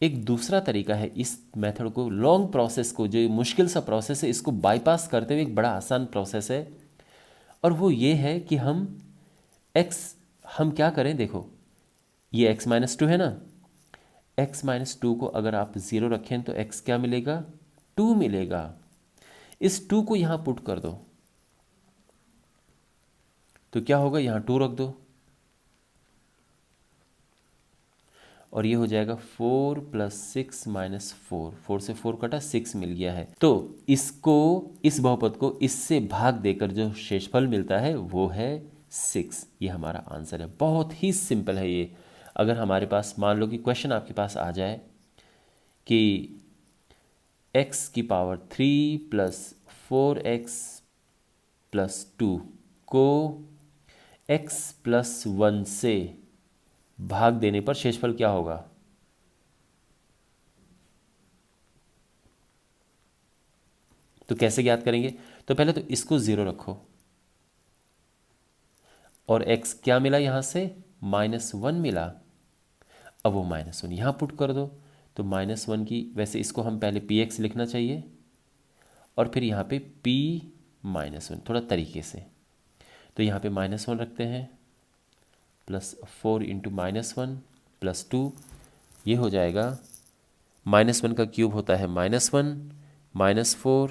एक दूसरा तरीका है इस मेथड को, लॉन्ग प्रोसेस को, जो मुश्किल सा प्रोसेस है, इसको बाईपास करते हुए एक बड़ा आसान प्रोसेस है, और वो ये है कि हम क्या करें। देखो, ये x माइनस 2 है ना, x माइनस 2 को अगर आप 0 रखें तो x क्या मिलेगा, 2 मिलेगा। इस 2 को यहाँ पुट कर दो तो क्या होगा, यहाँ 2 रख दो और ये हो जाएगा 4 प्लस 6 माइनस 4, 4 से 4 कटा, 6 मिल गया है। तो इसको, इस बहुपद को इससे भाग देकर जो शेषफल मिलता है वो है 6। ये हमारा आंसर है। बहुत ही सिंपल है ये। अगर हमारे पास मान लो कि क्वेश्चन आपके पास आ जाए कि x की पावर 3 प्लस 4x प्लस 2 को x प्लस 1 से भाग देने पर शेषफल क्या होगा, तो कैसे ज्ञात करेंगे। तो पहले तो इसको 0 रखो और x क्या मिला, यहां से -1 मिला। अब वो -1 यहां पुट कर दो तो -1 की, वैसे इसको हम पहले px लिखना चाहिए और फिर यहाँ पे p-1 थोड़ा तरीके से। तो यहाँ पे -1 रखते हैं, प्लस 4 इंटू -1 प्लस 2, ये हो जाएगा -1 का क्यूब होता है -1 -4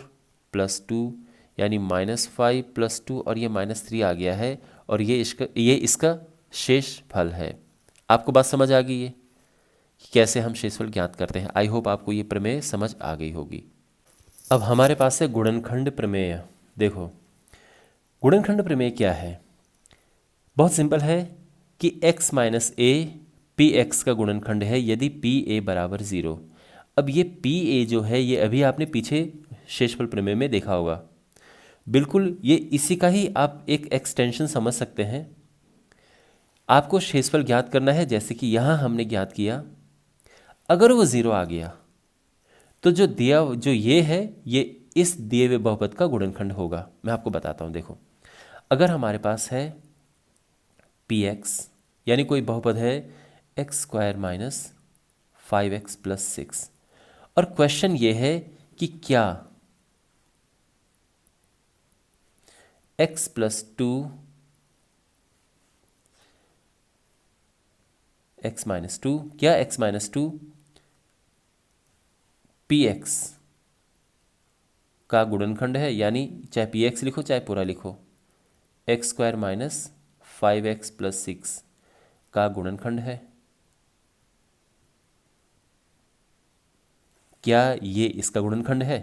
प्लस 2, यानी -5 प्लस 2, और ये -3 आ गया है, और ये इसका शेष फल है। आपको बात समझ आ गई है कि कैसे हम शेषफल ज्ञात करते हैं। आई होप आपको ये प्रमेय समझ आ गई होगी। अब हमारे पास है गुणनखंड प्रमेय। देखो, गुणनखंड प्रमेय क्या है, बहुत सिंपल है कि x minus A P x का गुणनखंड है यदि पी ए बराबर 0। अब ये पी ए जो है, ये अभी आपने पीछे शेषफल प्रमेय में देखा होगा, बिल्कुल ये इसी का ही आप एक एक्सटेंशन समझ सकते हैं। आपको शेषफल ज्ञात करना है, जैसे कि यहाँ हमने ज्ञात किया, अगर वो 0 आ गया तो जो ये है, ये इस दिए हुए बहुपद का गुणनखंड होगा। मैं आपको बताता हूँ। देखो, अगर हमारे पास है पी एक्स, यानी कोई बहुपद है X square minus 5x plus 6, और क्वेश्चन ये है कि क्या x प्लस 2 x माइनस 2, क्या x माइनस 2 पी एक्स का गुणनखंड है, यानी चाहे पी एक्स लिखो चाहे पूरा लिखो, x square minus 5x plus 6 का गुणनखंड है। क्या ये इसका गुणनखंड है,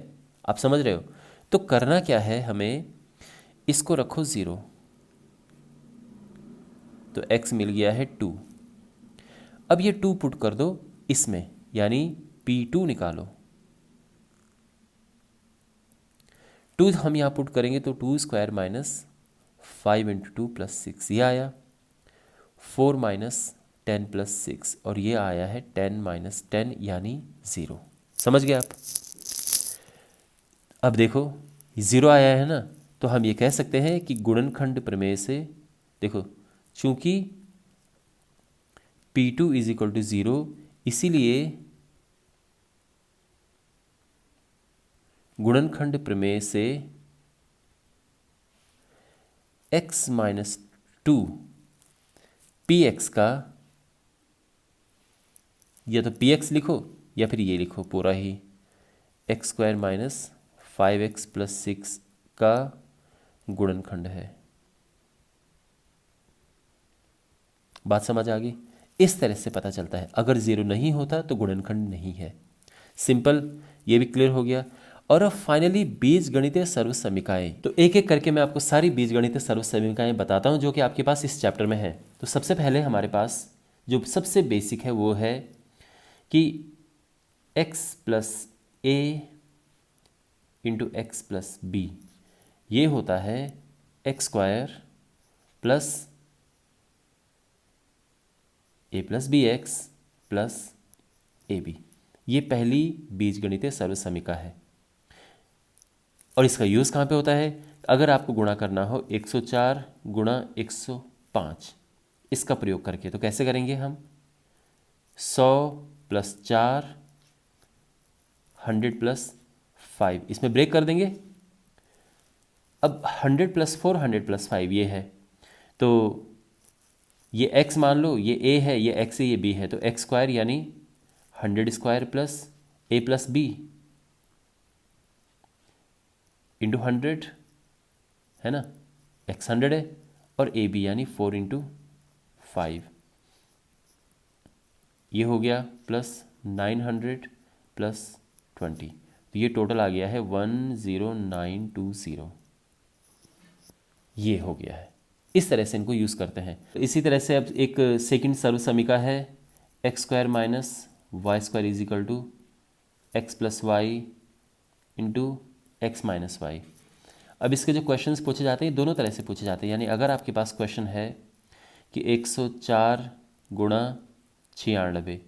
आप समझ रहे हो। तो करना क्या है, हमें इसको रखो 0, तो x मिल गया है 2। अब ये 2 पुट कर दो इसमें, यानी P2 निकालो। 2 हम यहाँ पुट करेंगे तो 2 स्क्वायर माइनस 5 इंटू 2 प्लस 6, ये आया 4 माइनस 10 प्लस 6, और ये आया है 10 माइनस 10 यानी 0। समझ गए आप। अब देखो 0 आया है ना, तो हम ये कह सकते हैं कि गुणनखंड प्रमेय से, देखो चूंकि P2 इज इक्वल टू 0, इसीलिए गुणनखंड प्रमेय से x माइनस 2 पी एक्स का, या तो पी एक्स लिखो या फिर ये लिखो पूरा ही, X square minus 5x plus 6 का गुणनखंड है। बात समझ आ गई? इस तरह से पता चलता है। अगर ज़ीरो नहीं होता तो गुणनखंड नहीं है। सिंपल, ये भी क्लियर हो गया। और अब फाइनली बीजगणितीय सर्वसमीकाएं। तो एक एक करके मैं आपको सारी बीजगणितीय सर्वसमीकाएं बताता हूं जो कि आपके पास इस चैप्टर में है। तो सबसे पहले हमारे पास जो सबसे बेसिक है वो है कि x plus A into X plus B, ये होता है X square plus A plus B X plus A B. ये पहली बीजगणितीय सर्वसमीका है। और इसका यूज़ कहाँ पे होता है? अगर आपको गुणा करना हो 104 गुणा 105, इसका प्रयोग करके, तो कैसे करेंगे हम? 100 प्लस 4, 100 प्लस 5, इसमें ब्रेक कर देंगे। अब 100 प्लस 4, 100 प्लस 5 ये है, तो ये x मान लो, ये a है, ये x है, ये b है, तो x स्क्वायर यानी 100 square plus a plus B into 100 है ना, x 100 है, और ए बी यानी 4 इंटू 5, ये हो गया प्लस 900 प्लस 20, तो ये टोटल आ गया है 10920, ये हो गया है। इस तरह से इनको यूज़ करते हैं। तो इसी तरह से अब एक सेकंड सर्वसमीका है, X square minus Y square is equal to X plus Y into X minus Y. अब इसके जो क्वेश्चंस पूछे जाते हैं दोनों तरह से पूछे जाते हैं। यानी अगर आपके पास क्वेश्चन है कि 104 गुणा 96,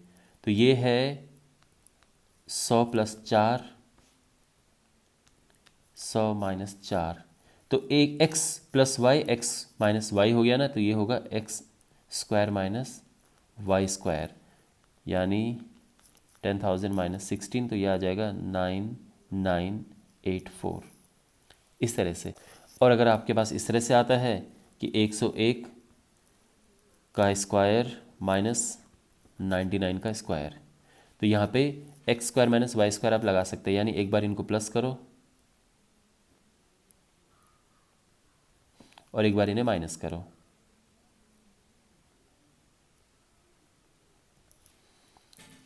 तो ये है 100 प्लस 4, 100 माइनस 4, तो एक x plus Y X minus Y हो गया ना, तो ये होगा X square minus Y square, यानी 10,000 माइनस 16, तो ये आ जाएगा 9984, इस तरह से। और अगर आपके पास इस तरह से आता है कि 101 का स्क्वायर माइनस 99 का स्क्वायर, तो यहाँ पे X square minus Y square आप लगा सकते हैं, यानी एक बार इनको प्लस करो और एक बार इन्हें माइनस करो।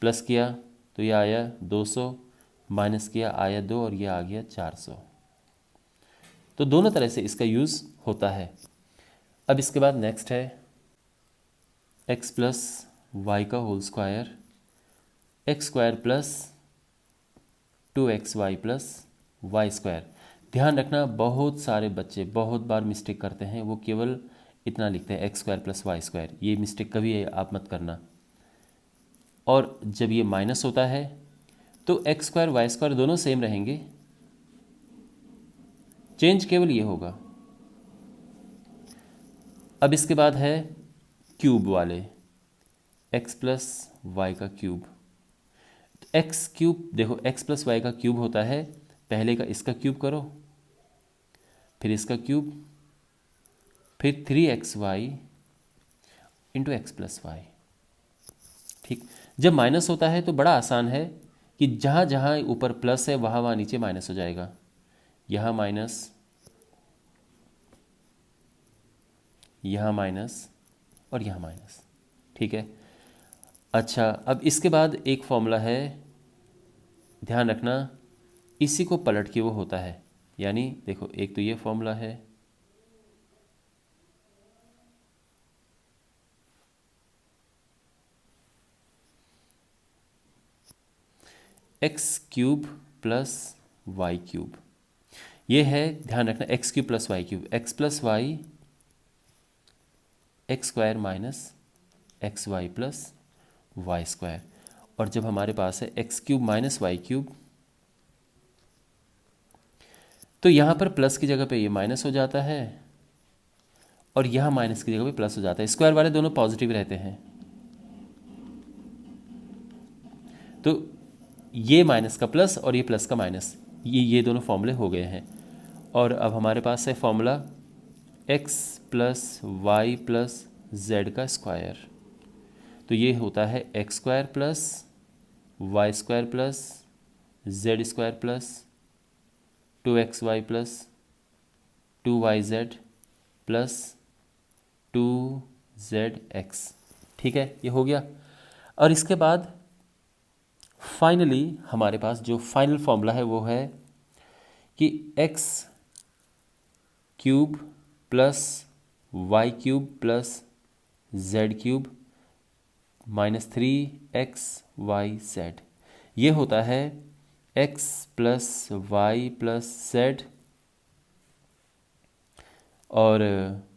प्लस किया तो ये आया 200, माइनस किया आया 2, और ये आ गया 400। तो दोनों तरह से इसका यूज़ होता है। अब इसके बाद नेक्स्ट है एक्स प्लस वाई का whole square, X square plus 2xy plus Y square. ध्यान रखना, बहुत सारे बच्चे बहुत बार मिस्टेक करते हैं, वो केवल इतना लिखते हैं X square plus Y square. ये मिस्टेक कभी आप मत करना। और जब ये माइनस होता है तो एक्स स्क्वायर वाई स्क्वायर दोनों सेम रहेंगे, चेंज केवल ये होगा। अब इसके बाद है क्यूब वाले, एक्स प्लस वाई का क्यूब। एक्स क्यूब देखो, एक्स प्लस वाई का क्यूब होता है, पहले का इसका क्यूब करो, फिर इसका क्यूब, फिर 3xy into X plus Y. ठीक, जब माइनस होता है तो बड़ा आसान है कि जहाँ जहाँ ऊपर प्लस है वहाँ वहाँ नीचे माइनस हो जाएगा। यहाँ माइनस, यहाँ माइनस, और यहाँ माइनस। ठीक है। अच्छा, अब इसके बाद एक फॉर्मूला है, ध्यान रखना, इसी को पलट के वो होता है। यानी देखो, एक तो ये फॉर्मूला है, X cube plus Y cube, ये है, ध्यान रखना, X cube plus Y cube, X plus Y X square minus X Y plus Y square. और जब हमारे पास है X cube minus Y cube, तो यहाँ पर प्लस की जगह पे ये माइनस हो जाता है, और यहाँ माइनस की जगह पे प्लस हो जाता है। स्क्वायर वाले दोनों पॉजिटिव रहते हैं, तो ये माइनस का प्लस और ये प्लस का माइनस, ये दोनों फॉर्मूले हो गए हैं। और अब हमारे पास है formula X plus Y plus Z का स्क्वायर, तो ये होता है X square plus Y square plus Z square plus 2xy plus 2yz plus 2zx। ठीक है, ये हो गया। और इसके बाद फाइनली हमारे पास जो फाइनल फॉर्मूला है वो है कि X cube plus Y cube plus Z cube -3xyz, ये होता है x plus Y plus Z, और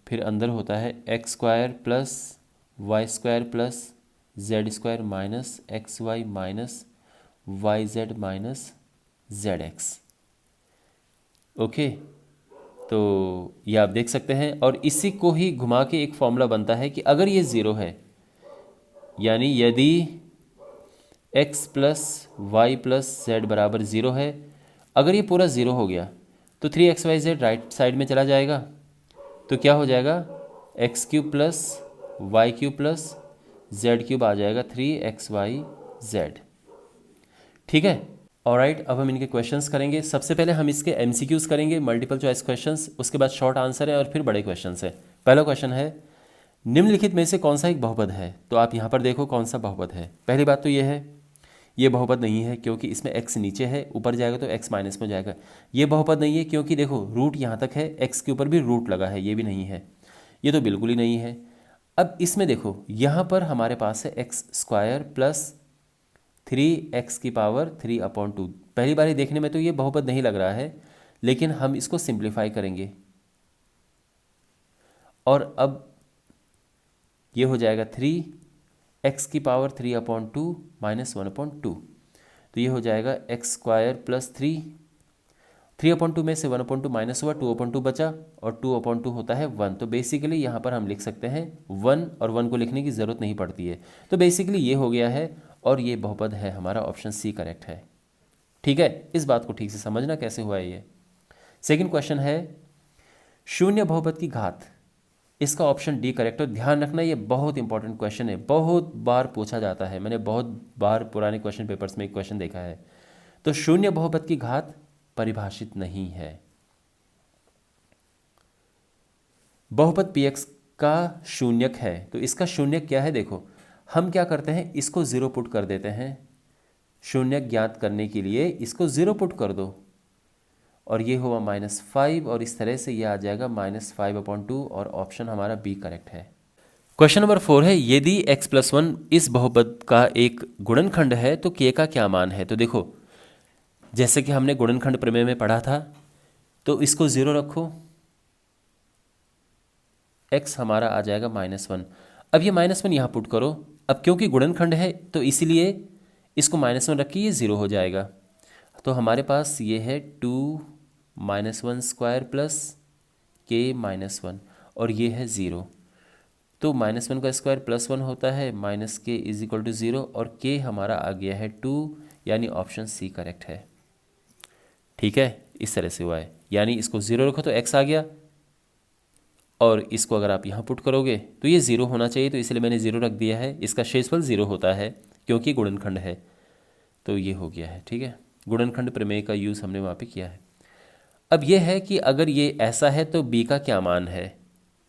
फिर अंदर होता है X square plus Y square plus Z square minus X Y minus Y Z minus Z X. Okay, तो ये आप देख सकते हैं, और इसी को ही घुमा के एक फॉर्मूला बनता है कि अगर ये ज़ीरो है, यानी यदि x plus Y plus Z बराबर ज़ीरो है, अगर ये पूरा ज़ीरो हो गया तो 3xyz राइट साइड में चला जाएगा, तो क्या हो जाएगा X cube plus Y cube plus Z cube आ जाएगा 3xyz। ठीक है, ऑलराइट, अब हम इनके क्वेश्चंस करेंगे। सबसे पहले हम इसके एमसीक्यूज करेंगे, मल्टीपल चॉइस क्वेश्चंस, उसके बाद शॉर्ट आंसर है और फिर बड़े क्वेश्चंस है। पहला क्वेश्चन है निम्नलिखित में से कौन सा एक बहुपद है। तो आप यहाँ पर देखो कौन सा बहुपद है। पहली बात तो ये है, ये बहुपद नहीं है क्योंकि इसमें x नीचे है, ऊपर जाएगा तो x माइनस में जाएगा। ये बहुपद नहीं है क्योंकि देखो रूट यहाँ तक है, x के ऊपर भी रूट लगा है, ये भी नहीं है, ये तो बिल्कुल ही नहीं है। अब इसमें देखो यहाँ पर हमारे पास है एक्स स्क्वायर प्लस 3x⁻³ पहली बारी देखने में तो ये बहुपद नहीं लग रहा है, लेकिन हम इसको सिंप्लीफाई करेंगे और अब ये हो जाएगा 3x⁻³ -1/2, तो ये हो जाएगा एक्स स्क्वायर प्लस 3/2 में से 1/2 माइनस हुआ, 2/2 बचा और 2/2 होता है 1। तो बेसिकली यहाँ पर हम लिख सकते हैं 1, और 1 को लिखने की ज़रूरत नहीं पड़ती है। तो बेसिकली ये हो गया है और ये बहुपद है, हमारा ऑप्शन सी करेक्ट है। ठीक है, इस बात को ठीक से समझना कैसे हुआ है ये। सेकंड क्वेश्चन है शून्य बहुपद की घात, इसका ऑप्शन डी करेक्ट है। ध्यान रखना ये बहुत इंपॉर्टेंट क्वेश्चन है, बहुत बार पूछा जाता है, मैंने बहुत बार पुराने क्वेश्चन पेपर्स में एक क्वेश्चन देखा है। तो शून्य बहुपद की घात परिभाषित नहीं है। बहुपद px का शून्यक है, तो इसका शून्यक क्या है, देखो हम क्या करते हैं, इसको ज़ीरो पुट कर देते हैं। शून्यक ज्ञात करने के लिए इसको ज़ीरो पुट कर दो और ये हुआ -5, और इस तरह से ये आ जाएगा -5/2, और ऑप्शन हमारा बी करेक्ट है। क्वेश्चन नंबर 4 है यदि x+1 इस बहुपद का एक गुणनखंड है तो k का क्या मान है। तो देखो जैसे कि हमने गुणनखंड प्रमेय में पढ़ा था, तो इसको ज़ीरो रखो, x हमारा आ जाएगा -1। अब ये -1 यहाँ पुट करो, अब क्योंकि गुणनखंड है तो इसीलिए इसको -1 रख के ये ज़ीरो हो जाएगा। तो हमारे पास ये है 2 -1 स्क्वायर प्लस k -1, और ये है ज़ीरो। तो -1 का स्क्वायर +1 होता है, -k = 0, और k हमारा आ गया है 2, यानी ऑप्शन सी करेक्ट है। ठीक है, इस तरह से हुआ है, यानी इसको ज़ीरो रखो तो x आ गया, और इसको अगर आप यहाँ पुट करोगे तो ये ज़ीरो होना चाहिए, तो इसलिए मैंने ज़ीरो रख दिया है। इसका शेषफल ज़ीरो होता है क्योंकि गुणनखंड है, तो ये हो गया है। ठीक है, गुणनखंड प्रमेय का यूज़ हमने वहाँ पे किया है। अब ये है कि अगर ये ऐसा है तो b का क्या मान है।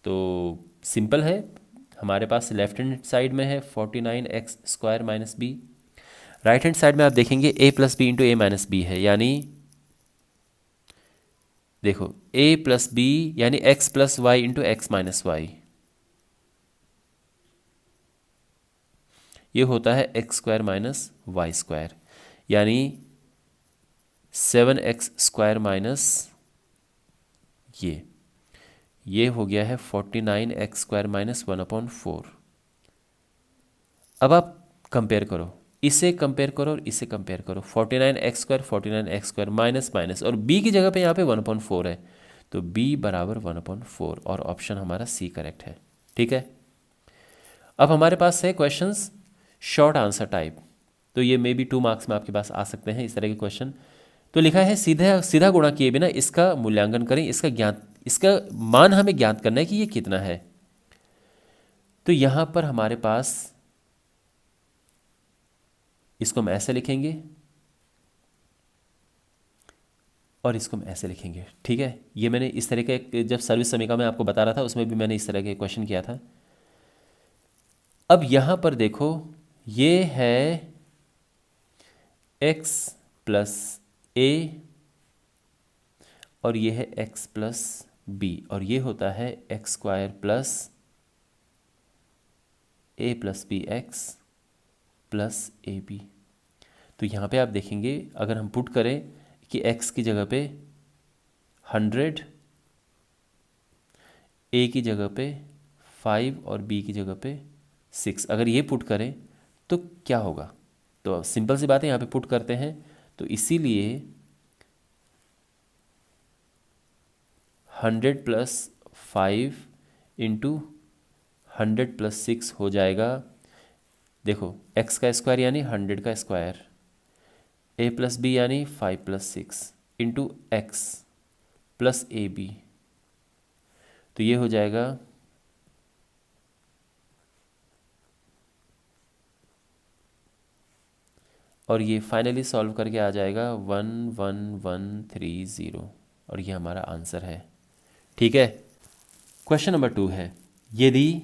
तो सिंपल है, हमारे पास लेफ्ट हैंड साइड में है 49x² - b, right hand side में आप देखेंगे a + b × a - b है, यानी देखो a + b यानी x + y × x - y, ये होता है x² - y², यानी 7x² ये हो गया है 49x² - 1/4। अब आप कंपेयर करो, इसे कंपेयर करो और इसे कंपेयर करो, 49x² 49x² माइनस माइनस, और b की जगह पे यहाँ पे 1/4 है, तो b बराबर 1/4, और ऑप्शन हमारा सी करेक्ट है। ठीक है, अब हमारे पास है क्वेश्चंस शॉर्ट आंसर टाइप, तो ये मे बी 2 मार्क्स में आपके पास आ सकते हैं इस तरह के क्वेश्चन। तो लिखा है सीधा सीधा गुणा किए बिना इसका मूल्यांकन करें, इसका मान हमें ज्ञात करना है कि ये कितना है। तो यहाँ पर हमारे पास इसको हम ऐसे लिखेंगे और इसको हम ऐसे लिखेंगे। ठीक है, ये मैंने इस तरह के जब सर्विस समीक्षा में आपको बता रहा था उसमें भी मैंने इस तरह के क्वेश्चन किया था। अब यहाँ पर देखो, ये है x प्लस ए और ये है x प्लस बी, और ये होता है X square plus A plus B X plus A B. तो यहाँ पे आप देखेंगे, अगर हम पुट करें कि x की जगह पे 100, a की जगह पे 5 और b की जगह पे 6, अगर ये पुट करें तो क्या होगा? तो सिंपल सी बात है, यहाँ पे पुट करते हैं, तो इसीलिए 100 प्लस 5 इंटू 100 प्लस 6 हो जाएगा, देखो x का स्क्वायर यानी 100 का स्क्वायर, a प्लस बी यानी 5 plus 6 into X plus A B, तो ये हो जाएगा और ये फाइनली सॉल्व करके आ जाएगा 11130, और ये हमारा आंसर है। ठीक है, क्वेश्चन नंबर 2 है, यदि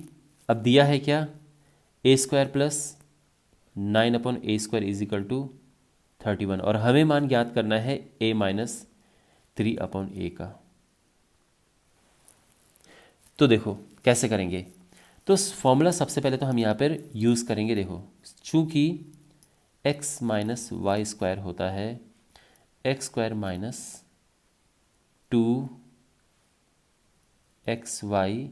अब दिया है क्या, A square plus 9 upon A square is equal to 31, और हमें मान ज्ञात करना है a माइनस 3 अपॉन ए का। तो देखो कैसे करेंगे, तो फॉर्मूला सबसे पहले तो हम यहाँ पर यूज़ करेंगे। देखो चूँकि x माइनस वाई स्क्वायर होता है X square minus 2xy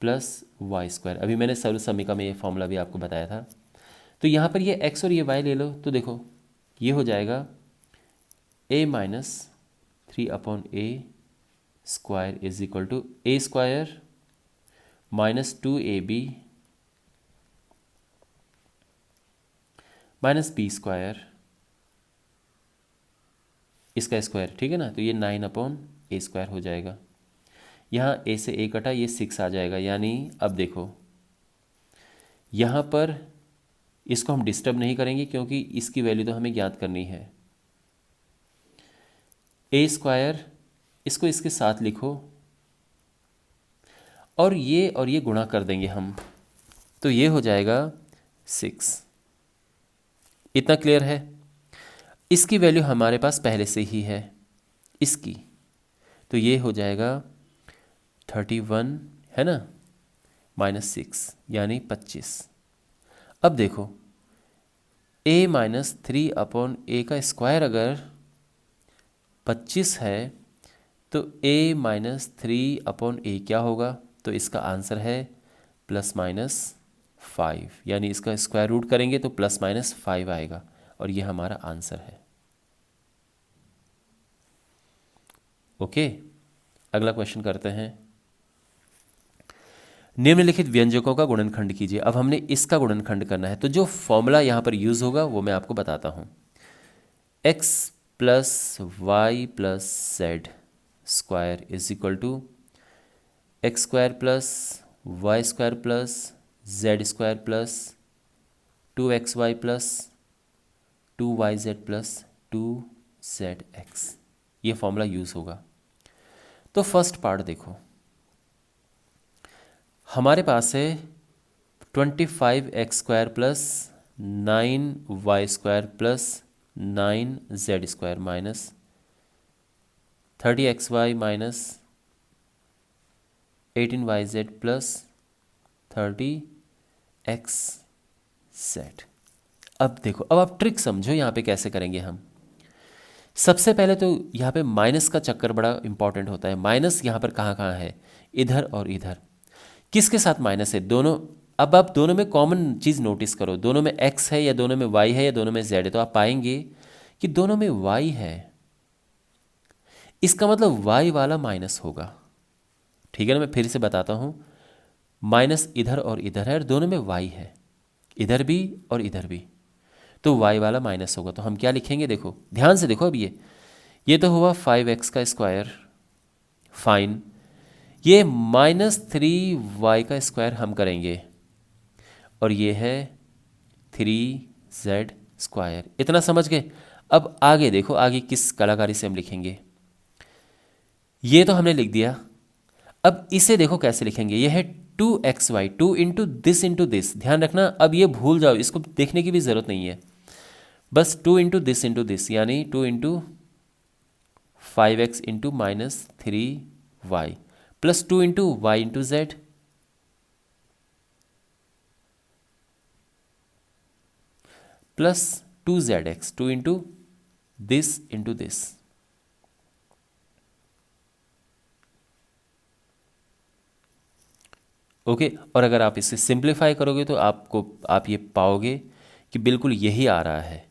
plus Y square, अभी मैंने सरल समीकरण में ये फॉर्मूला भी आपको बताया था। तो यहाँ पर ये x और ये y ले लो, तो देखो ये हो जाएगा a minus 3 upon A square is equal to A square minus 2ab minus B square, इसका स्क्वायर, ठीक है ना। तो ये 9 अपॉन ए स्क्वायर हो जाएगा, यहाँ ए से ए कटा, ये 6 आ जाएगा। यानी अब देखो यहाँ पर इसको हम डिस्टर्ब नहीं करेंगे क्योंकि इसकी वैल्यू तो हमें ज्ञात करनी है। ए स्क्वायर इसको इसके साथ लिखो और ये गुणा कर देंगे हम, तो ये हो जाएगा 6। इतना क्लियर है? इसकी वैल्यू हमारे पास पहले से ही है इसकी, तो ये हो जाएगा 31 है ना, माइनस 6 यानी 25। अब देखो a माइनस 3 अपॉन ए का स्क्वायर अगर 25 है तो a माइनस 3 अपॉन ए क्या होगा? तो इसका आंसर है प्लस माइनस 5, यानी इसका स्क्वायर रूट करेंगे तो प्लस माइनस 5 आएगा, और ये हमारा आंसर है। ओके, अगला क्वेश्चन करते हैं। निम्नलिखित व्यंजकों का गुणनखंड कीजिए। अब हमने इसका गुणनखंड करना है, तो जो फॉर्मूला यहाँ पर यूज़ होगा वो मैं आपको बताता हूँ। x plus Y plus Z square is equal to X square plus Y square plus Z square plus 2xy plus 2yz plus 2zx, ये फॉर्मूला यूज़ होगा। तो फर्स्ट पार्ट देखो, हमारे पास है 25x square plus 9y square plus 9z square minus 30xy minus 18yz plus 30xz। अब देखो, अब आप ट्रिक समझो यहाँ पे कैसे करेंगे हम। सबसे पहले तो यहाँ पे माइनस का चक्कर बड़ा इंपॉर्टेंट होता है। माइनस यहाँ पर कहाँ कहाँ है? इधर और इधर। किसके साथ माइनस है? दोनों। अब आप दोनों में कॉमन चीज़ नोटिस करो, दोनों में x है या दोनों में y है या दोनों में z है, तो आप पाएंगे कि दोनों में y है। इसका मतलब y वाला माइनस होगा, ठीक है ना। मैं फिर से बताता हूँ, माइनस इधर और इधर है और दोनों में y है, इधर भी और इधर भी, तो y वाला माइनस होगा। तो हम क्या लिखेंगे? देखो ध्यान से देखो। अब ये तो हुआ 5x का स्क्वायर, फाइन। ये माइनस 3y का स्क्वायर हम करेंगे और ये है 3z स्क्वायर। इतना समझ गए? अब आगे देखो, आगे किस कलाकारी से हम लिखेंगे। ये तो हमने लिख दिया। अब इसे देखो कैसे लिखेंगे। ये है 2xy, 2 इंटू दिस, ध्यान रखना, अब ये भूल जाओ, इसको देखने की भी ज़रूरत नहीं है, बस 2 इंटू दिस यानी 2 into 5x into -3y plus 2 into Y into Z plus 2zx, 2 into this. Okay, और अगर आप इसे सिंप्लीफाई करोगे तो आप ये पाओगे कि बिल्कुल यही आ रहा है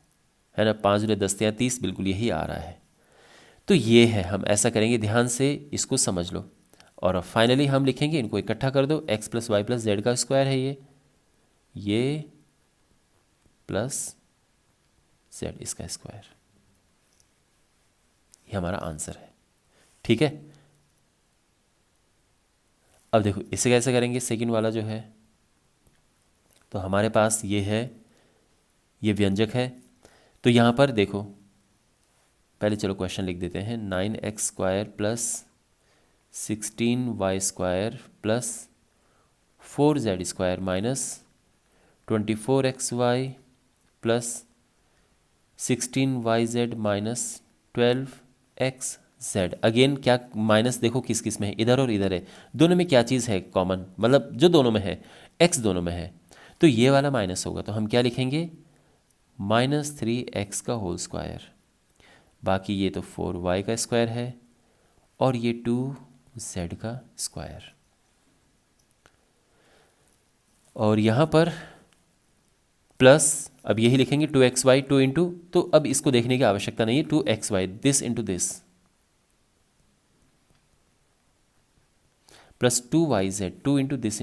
ना, 5 दूनी 10 या 30, बिल्कुल यही आ रहा है। तो ये है, हम ऐसा करेंगे, ध्यान से इसको समझ लो। और अब फाइनली हम लिखेंगे, इनको इकट्ठा कर दो, x plus Y plus Z का स्क्वायर है ये प्लस जेड इसका स्क्वायर, ये हमारा आंसर है। ठीक है, अब देखो इसे कैसे करेंगे, सेकंड वाला जो है, तो हमारे पास ये है, ये व्यंजक है, तो यहाँ पर देखो, पहले चलो क्वेश्चन लिख देते हैं, 9x square plus 16y square plus 4z square minus 24xy plus 16yz minus 12xz। Again क्या माइनस, देखो किस किस में है, इधर और इधर है, दोनों में क्या चीज़ है कॉमन, मतलब जो दोनों में है, x दोनों में है, तो ये वाला माइनस होगा, तो हम क्या लिखेंगे, -3x का होल स्क्वायर, बाकी ये तो 4y का स्क्वायर है और ये 2z का स्क्वायर, और यहाँ पर प्लस, अब यही लिखेंगे 2xy 2 इंटू, तो अब इसको देखने की आवश्यकता नहीं है, 2xy this into this plus 2yz 2 into this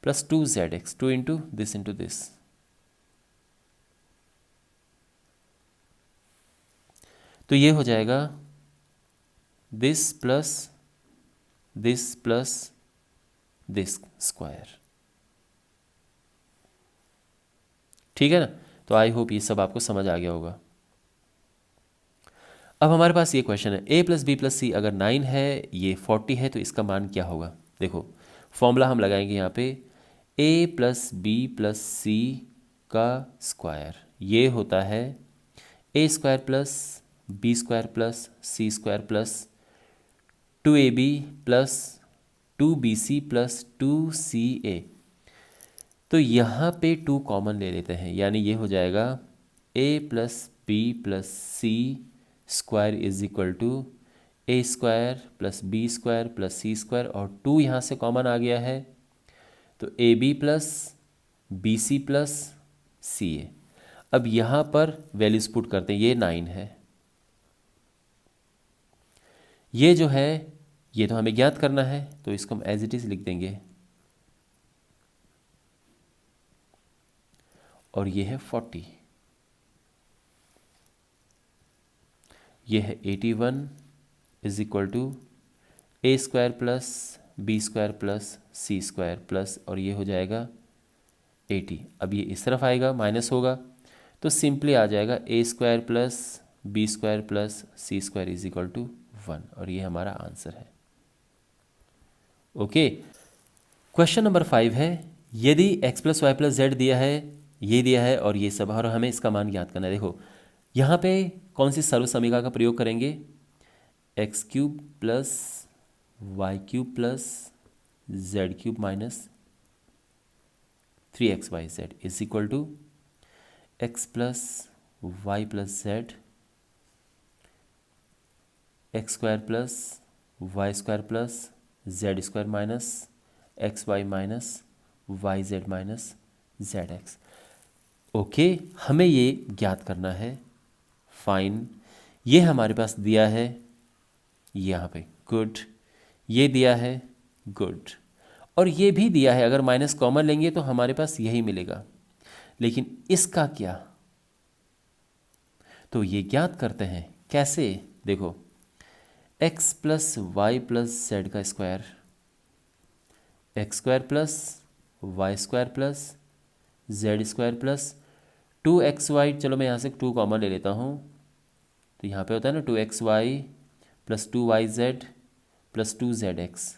plus 2zx 2 into this, तो ये हो जाएगा दिस प्लस दिस स्क्वायर। ठीक है ना, तो आई होप ये सब आपको समझ आ गया होगा। अब हमारे पास ये क्वेश्चन है, a प्लस बी प्लस सी अगर 9 है, ये 40 है, तो इसका मान क्या होगा। देखो फॉर्मूला हम लगाएंगे यहाँ पे, a plus B plus C का स्क्वायर, ये होता है a square plus B square plus C square plus 2ab plus 2bc plus 2ca। तो यहाँ पे 2 कॉमन ले लेते हैं, यानी ये हो जाएगा a plus B plus C square is equal to A square plus B square plus C square, और 2 यहाँ से कॉमन आ गया है, तो A B plus B C plus C A. अब यहाँ पर वैल्यूज पुट करते हैं, ये 9 है, ये जो है ये तो हमें ज्ञात करना है, तो इसको हम एज इट इज़ लिख देंगे, और ये है 40, ये है 81 is equal to A square plus B square plus C square plus, और ये हो जाएगा 80। अब ये इस तरफ आएगा, माइनस होगा, तो सिंपली आ जाएगा A square plus B square plus C square is equal to 1, और ये हमारा आंसर है। ओके, क्वेश्चन नंबर 5 है, यदि x plus Y plus Z दिया है, ये दिया है और ये सब, और हमें इसका मान ज्ञात करना है। देखो यहाँ पे कौन सी सर्व समीकरण का प्रयोग करेंगे, X cube plus Y cube plus Z cube minus 3xyz is equal to X plus Y plus Z X square plus Y square plus Z square minus X Y minus Y Z minus Z X. Okay, हमें ये ज्ञात करना है, fine, ये हमारे पास दिया है यहाँ पे, गुड, ये दिया है, गुड, और ये भी दिया है, अगर माइनस कॉमन लेंगे तो हमारे पास यही मिलेगा, लेकिन इसका क्या, तो ये ज्ञात करते हैं, कैसे, देखो x plus Y plus Z का square, X square plus Y square plus Z square plus 2xy, चलो मैं यहाँ से 2 कॉमन ले लेता हूँ, तो यहाँ पे होता है ना 2xy plus 2yz plus 2zx,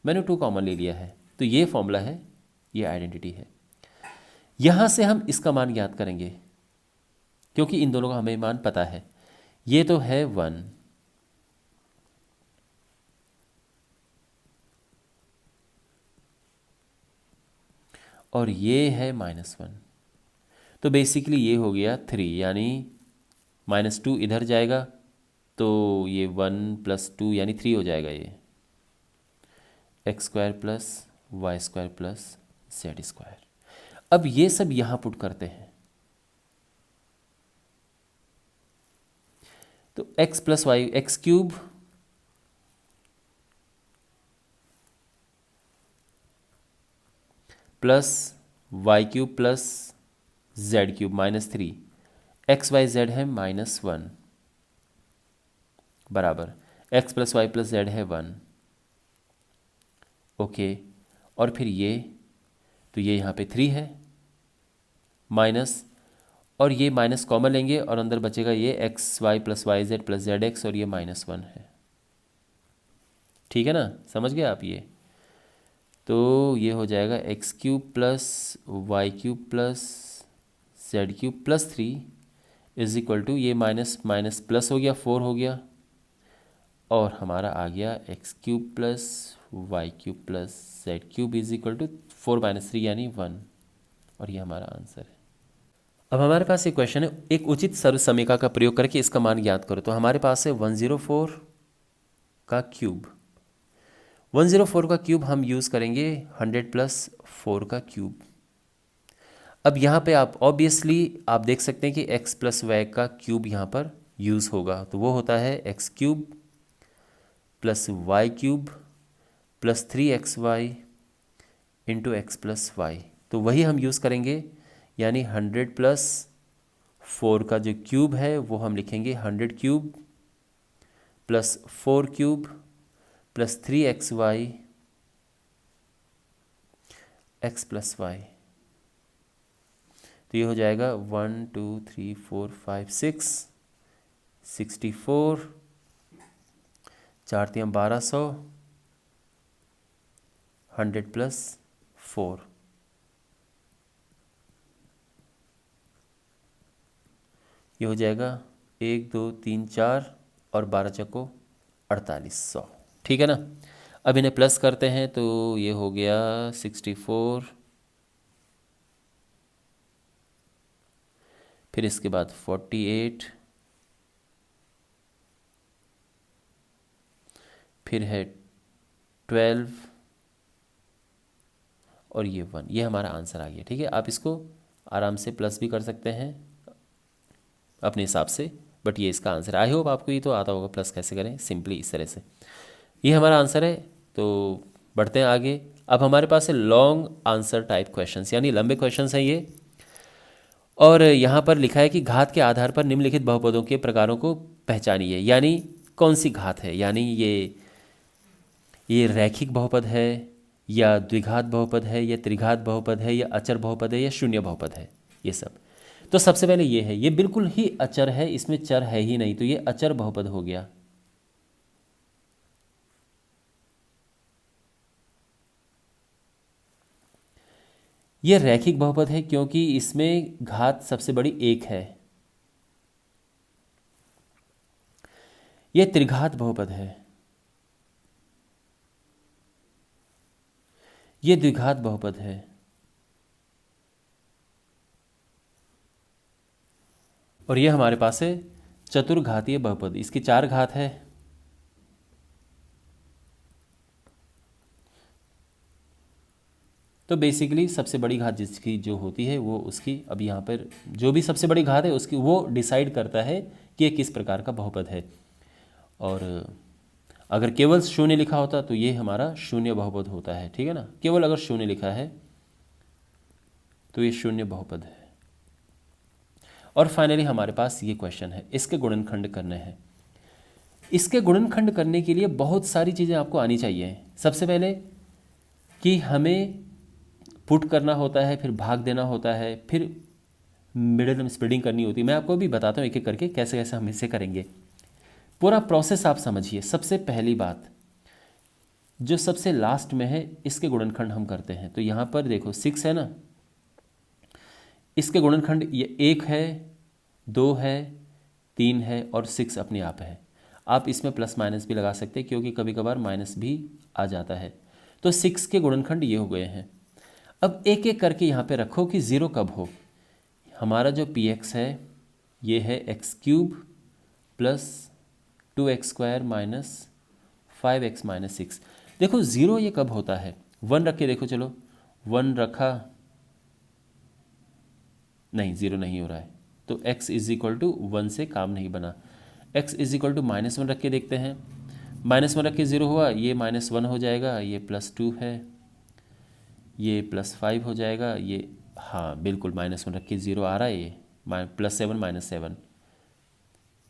मैंने 2 कॉमन ले लिया है, तो ये फॉर्मूला है, ये आइडेंटिटी है। यहाँ से हम इसका मान ज्ञात करेंगे क्योंकि इन दोनों का हमें मान पता है। ये तो है 1, और ये है -1, तो बेसिकली ये हो गया 3, यानी -2 इधर जाएगा तो ये 1 + 2 यानी 3 हो जाएगा। ये x² + y² + z²। अब ये सब यहाँ पुट करते हैं, तो x + y x³ plus y³ plus z³ -3, x y z है -1 बराबर x + y + z है 1। ओके, और फिर ये, तो ये यहाँ पे 3 है माइनस, और ये माइनस कॉमन लेंगे और अंदर बचेगा ये xy + yz + zx, और ये -1 है। ठीक है ना, समझ गए आप ये? तो ये हो जाएगा x³ + y³ + z³ + 3 = ये माइनस माइनस प्लस हो गया, 4 हो गया, और हमारा आ गया x³ + y³ + z³ = 4 - 3 यानी 1, और ये हमारा आंसर है। अब हमारे पास एक क्वेश्चन है, एक उचित सर्व समीकरण का प्रयोग करके इसका मान ज्ञात करो। तो हमारे पास है 104 का क्यूब। 104 का क्यूब हम यूज़ करेंगे 100 + 4 का क्यूब। अब यहाँ पे आप ऑब्वियसली आप देख सकते हैं कि x + y का क्यूब यहाँ पर यूज़ होगा, तो वो होता है x³ + y³ + 3xy × x + y, तो वही हम यूज़ करेंगे, यानी 100 + 4 का जो क्यूब है वो हम लिखेंगे 100³ + 4³ + 3xy x + y, तो ये हो जाएगा 1 2 3 4 5 6 64, 4 × 3 = 1200, 100 + 4, ये हो जाएगा 1 2 3 4 और 12 चको 4800। ठीक है ना, अब इन्हें प्लस करते हैं तो ये हो गया 64, फिर इसके बाद 48, फिर है 12, और ये 1, ये हमारा आंसर आ गया। ठीक है, आप इसको आराम से प्लस भी कर सकते हैं अपने हिसाब से, बट ये इसका आंसर है। आई होप आपको ये तो आता होगा प्लस कैसे करें सिंपली इस तरह से। ये हमारा आंसर है, तो बढ़ते हैं आगे। अब हमारे पास है लॉन्ग आंसर टाइप क्वेश्चंस, यानी लंबे क्वेश्चंस हैं ये, और यहाँ पर लिखा है कि घात के आधार पर निम्नलिखित बहुपदों के प्रकारों को पहचानिए, यानी कौन सी घात है, यानी ये रैखिक बहुपद है या द्विघात बहुपद है या त्रिघात बहुपद है या अचर बहुपद है या शून्य बहुपद है, ये सब। तो सबसे पहले ये है, ये बिल्कुल ही अचर है, इसमें चर है ही नहीं, तो ये अचर बहुपद हो गया। ये रैखिक बहुपद है क्योंकि इसमें घात सबसे बड़ी 1 है। ये त्रिघात बहुपद है, ये द्विघात बहुपद है, और ये हमारे पास है चतुर्घातीय बहुपद, इसकी 4 घात है। तो बेसिकली सबसे बड़ी घात जिसकी जो होती है वो उसकी, अब यहाँ पर जो भी सबसे बड़ी घात है उसकी वो डिसाइड करता है कि ये किस प्रकार का बहुपद है। और अगर केवल शून्य लिखा होता तो ये हमारा शून्य बहुपद होता है। ठीक है ना, केवल अगर शून्य लिखा है तो ये शून्य बहुपद है। और फाइनली हमारे पास ये क्वेश्चन है, इसके गुणनखंड करने हैं। इसके गुणनखंड करने के लिए बहुत सारी चीज़ें आपको आनी चाहिए। सबसे पहले कि हमें पुट करना होता है, फिर भाग देना होता है, फिर मिडिल में स्प्लिटिंग करनी होती है। मैं आपको भी बताता हूँ एक एक करके कैसे कैसे हम इसे करेंगे। पूरा प्रोसेस आप समझिए। सबसे पहली बात, जो सबसे लास्ट में है इसके गुणनखंड हम करते हैं। तो यहाँ पर देखो 6 है ना, इसके गुणनखंड ये 1 है, 2 है, 3 है और 6 अपने आप है। आप इसमें प्लस माइनस भी लगा सकते हैं क्योंकि कभी कभार माइनस भी आ जाता है। तो 6 के गुणनखंड ये हो गए हैं। अब एक एक करके यहाँ पे रखो कि ज़ीरो कब हो। हमारा जो पी एक्स है ये है X cube plus 2x² minus 5x minus 6। देखो ज़ीरो ये कब होता है, 1 रख के देखो, चलो 1 रखा, नहीं ज़ीरो नहीं हो रहा है, तो x इज इक्वल टू 1 से काम नहीं बना। x इज इक्वल टू -1 रख के देखते हैं, -1 रख के ज़ीरो हुआ, ये -1 हो जाएगा, ये +2 है, ये +5 हो जाएगा, ये हाँ बिल्कुल -1 रख के ज़ीरो आ रहा है, ये +7 -7।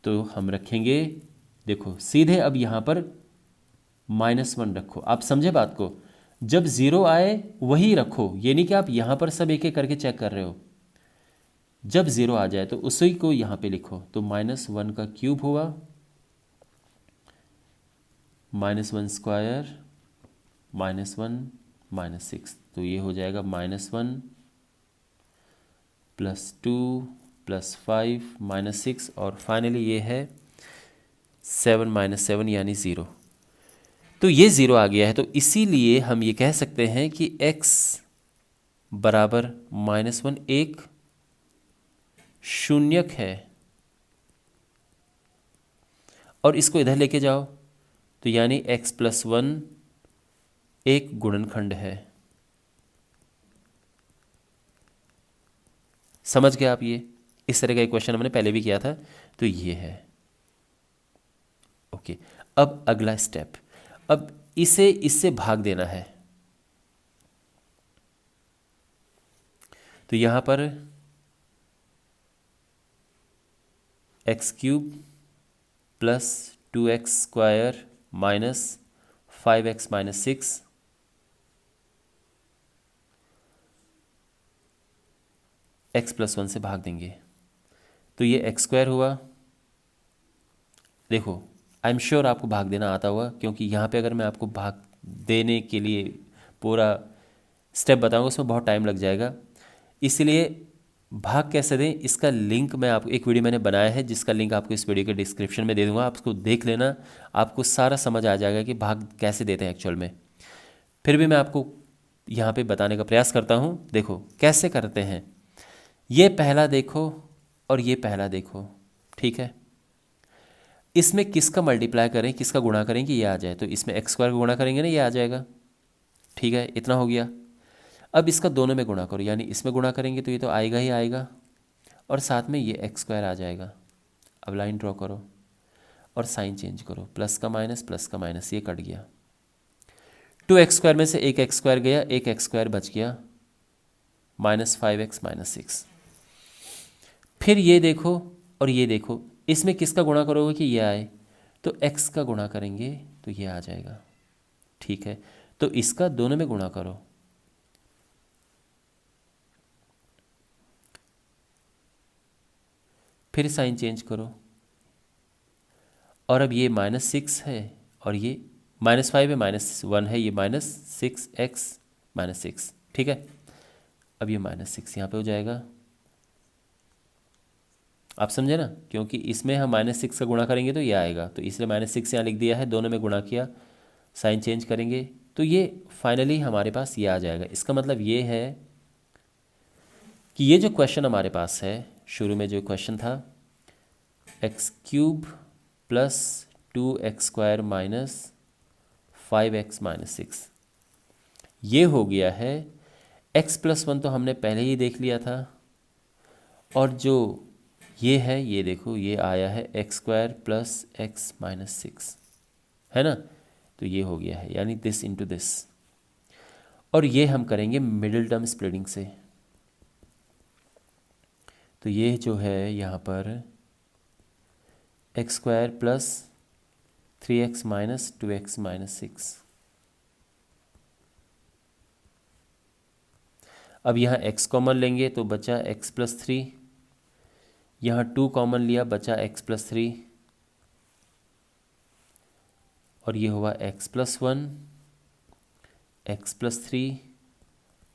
तो हम रखेंगे, देखो सीधे अब यहाँ पर -1 रखो। आप समझे बात को, जब ज़ीरो आए वही रखो, ये नहीं कि आप यहाँ पर सब एक एक करके चेक कर रहे हो। जब ज़ीरो आ जाए तो उसी को यहाँ पे लिखो। तो -1 का क्यूब हुआ, -1 स्क्वायर, -1 -6, तो ये हो जाएगा -1 +2 +5 -6 और फाइनली ये है 7 -7 यानी ज़ीरो। तो ये ज़ीरो आ गया है, तो इसीलिए हम ये कह सकते हैं कि x बराबर -1 एक शून्यक है। और इसको इधर लेके जाओ तो यानी x + 1 एक गुणनखंड है। समझ गए आप? ये इस तरह का एक क्वेश्चन हमने पहले भी किया था, तो ये है। ओके, अब अगला स्टेप, अब इसे इससे भाग देना है। तो यहां पर x³ plus 2x² minus 5x minus 6 x + 1 से भाग देंगे, तो ये x² हुआ। देखो आई एम श्योर आपको भाग देना आता होगा, क्योंकि यहाँ पे अगर मैं आपको भाग देने के लिए पूरा स्टेप बताऊंगा उसमें बहुत टाइम लग जाएगा। इसलिए भाग कैसे दें इसका लिंक मैं आपको, एक वीडियो मैंने बनाया है जिसका लिंक आपको इस वीडियो के डिस्क्रिप्शन में दे दूंगा, आप उसको देख लेना, आपको सारा समझ आ जाएगा कि भाग कैसे देते हैं एक्चुअल में। फिर भी मैं आपको यहाँ पे बताने का प्रयास करता हूँ। देखो कैसे करते हैं, ये पहला देखो और ये पहला देखो, ठीक है। इसमें किसका मल्टीप्लाई करें, किसका गुणा करें कि ये आ जाए, तो इसमें x² का गुणा करेंगे ना, ये आ जाएगा, ठीक है, इतना हो गया। अब इसका दोनों में गुणा करो, यानी इसमें गुणा करेंगे तो ये तो आएगा ही आएगा, और साथ में ये x² आ जाएगा। अब लाइन ड्रॉ करो और साइन चेंज करो, प्लस का माइनस, ये कट गया। 2x² में से एक x² गया, एक x² बच गया, -5x माइनस 6। फिर ये देखो और ये देखो, इसमें किसका गुणा करोगे कि ये आए, तो x का गुणा करेंगे तो ये आ जाएगा, ठीक है। तो इसका दोनों में गुणा करो, फिर साइन चेंज करो, और अब ये -6 है और ये -5 है, -1 है, ये -6x माइनस 6, ठीक है। अब ये -6 यहाँ पे हो जाएगा, आप समझे ना, क्योंकि इसमें हम -6 का गुणा करेंगे तो ये आएगा, तो इसलिए -6 यहाँ लिख दिया है, दोनों में गुणा किया, साइन चेंज करेंगे तो ये फाइनली हमारे पास ये आ जाएगा। इसका मतलब ये है कि ये जो क्वेश्चन हमारे पास है, शुरू में जो क्वेश्चन था x³ plus 2x² minus 5x minus 6, ये हो गया है। x + 1 तो हमने पहले ही देख लिया था, और जो ये है ये देखो, ये आया है x² प्लस x माइनस 6, है ना, तो ये हो गया है, यानी दिस इंटू दिस। और ये हम करेंगे मिडिल टर्म स्प्लिटिंग से, तो ये जो है यहाँ पर x² plus 3x minus 2x minus 6। अब यहाँ x कॉमन लेंगे तो बचा x + 3, यहाँ 2 कॉमन लिया, बचा x + 3, और ये हुआ x+1, x+3,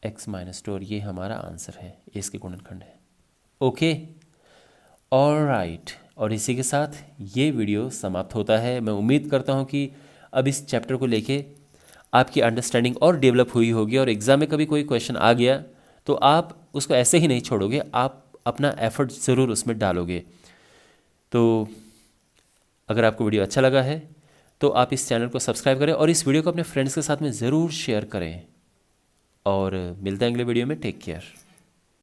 x-2 और ये हमारा आंसर है, ये इसके गुणनखंड है। Okay, alright. और इसी के साथ ये वीडियो समाप्त होता है। मैं उम्मीद करता हूँ कि अब इस चैप्टर को लेके आपकी अंडरस्टैंडिंग और डेवलप हुई होगी, और एग्ज़ाम में कभी कोई क्वेश्चन आ गया तो आप उसको ऐसे ही नहीं छोड़ोगे, आप अपना एफर्ट ज़रूर उसमें डालोगे। तो अगर आपको वीडियो अच्छा लगा है तो आप इस चैनल को सब्सक्राइब करें और इस वीडियो को अपने फ्रेंड्स के साथ में ज़रूर शेयर करें। और मिलते हैं अगले वीडियो में। Take care.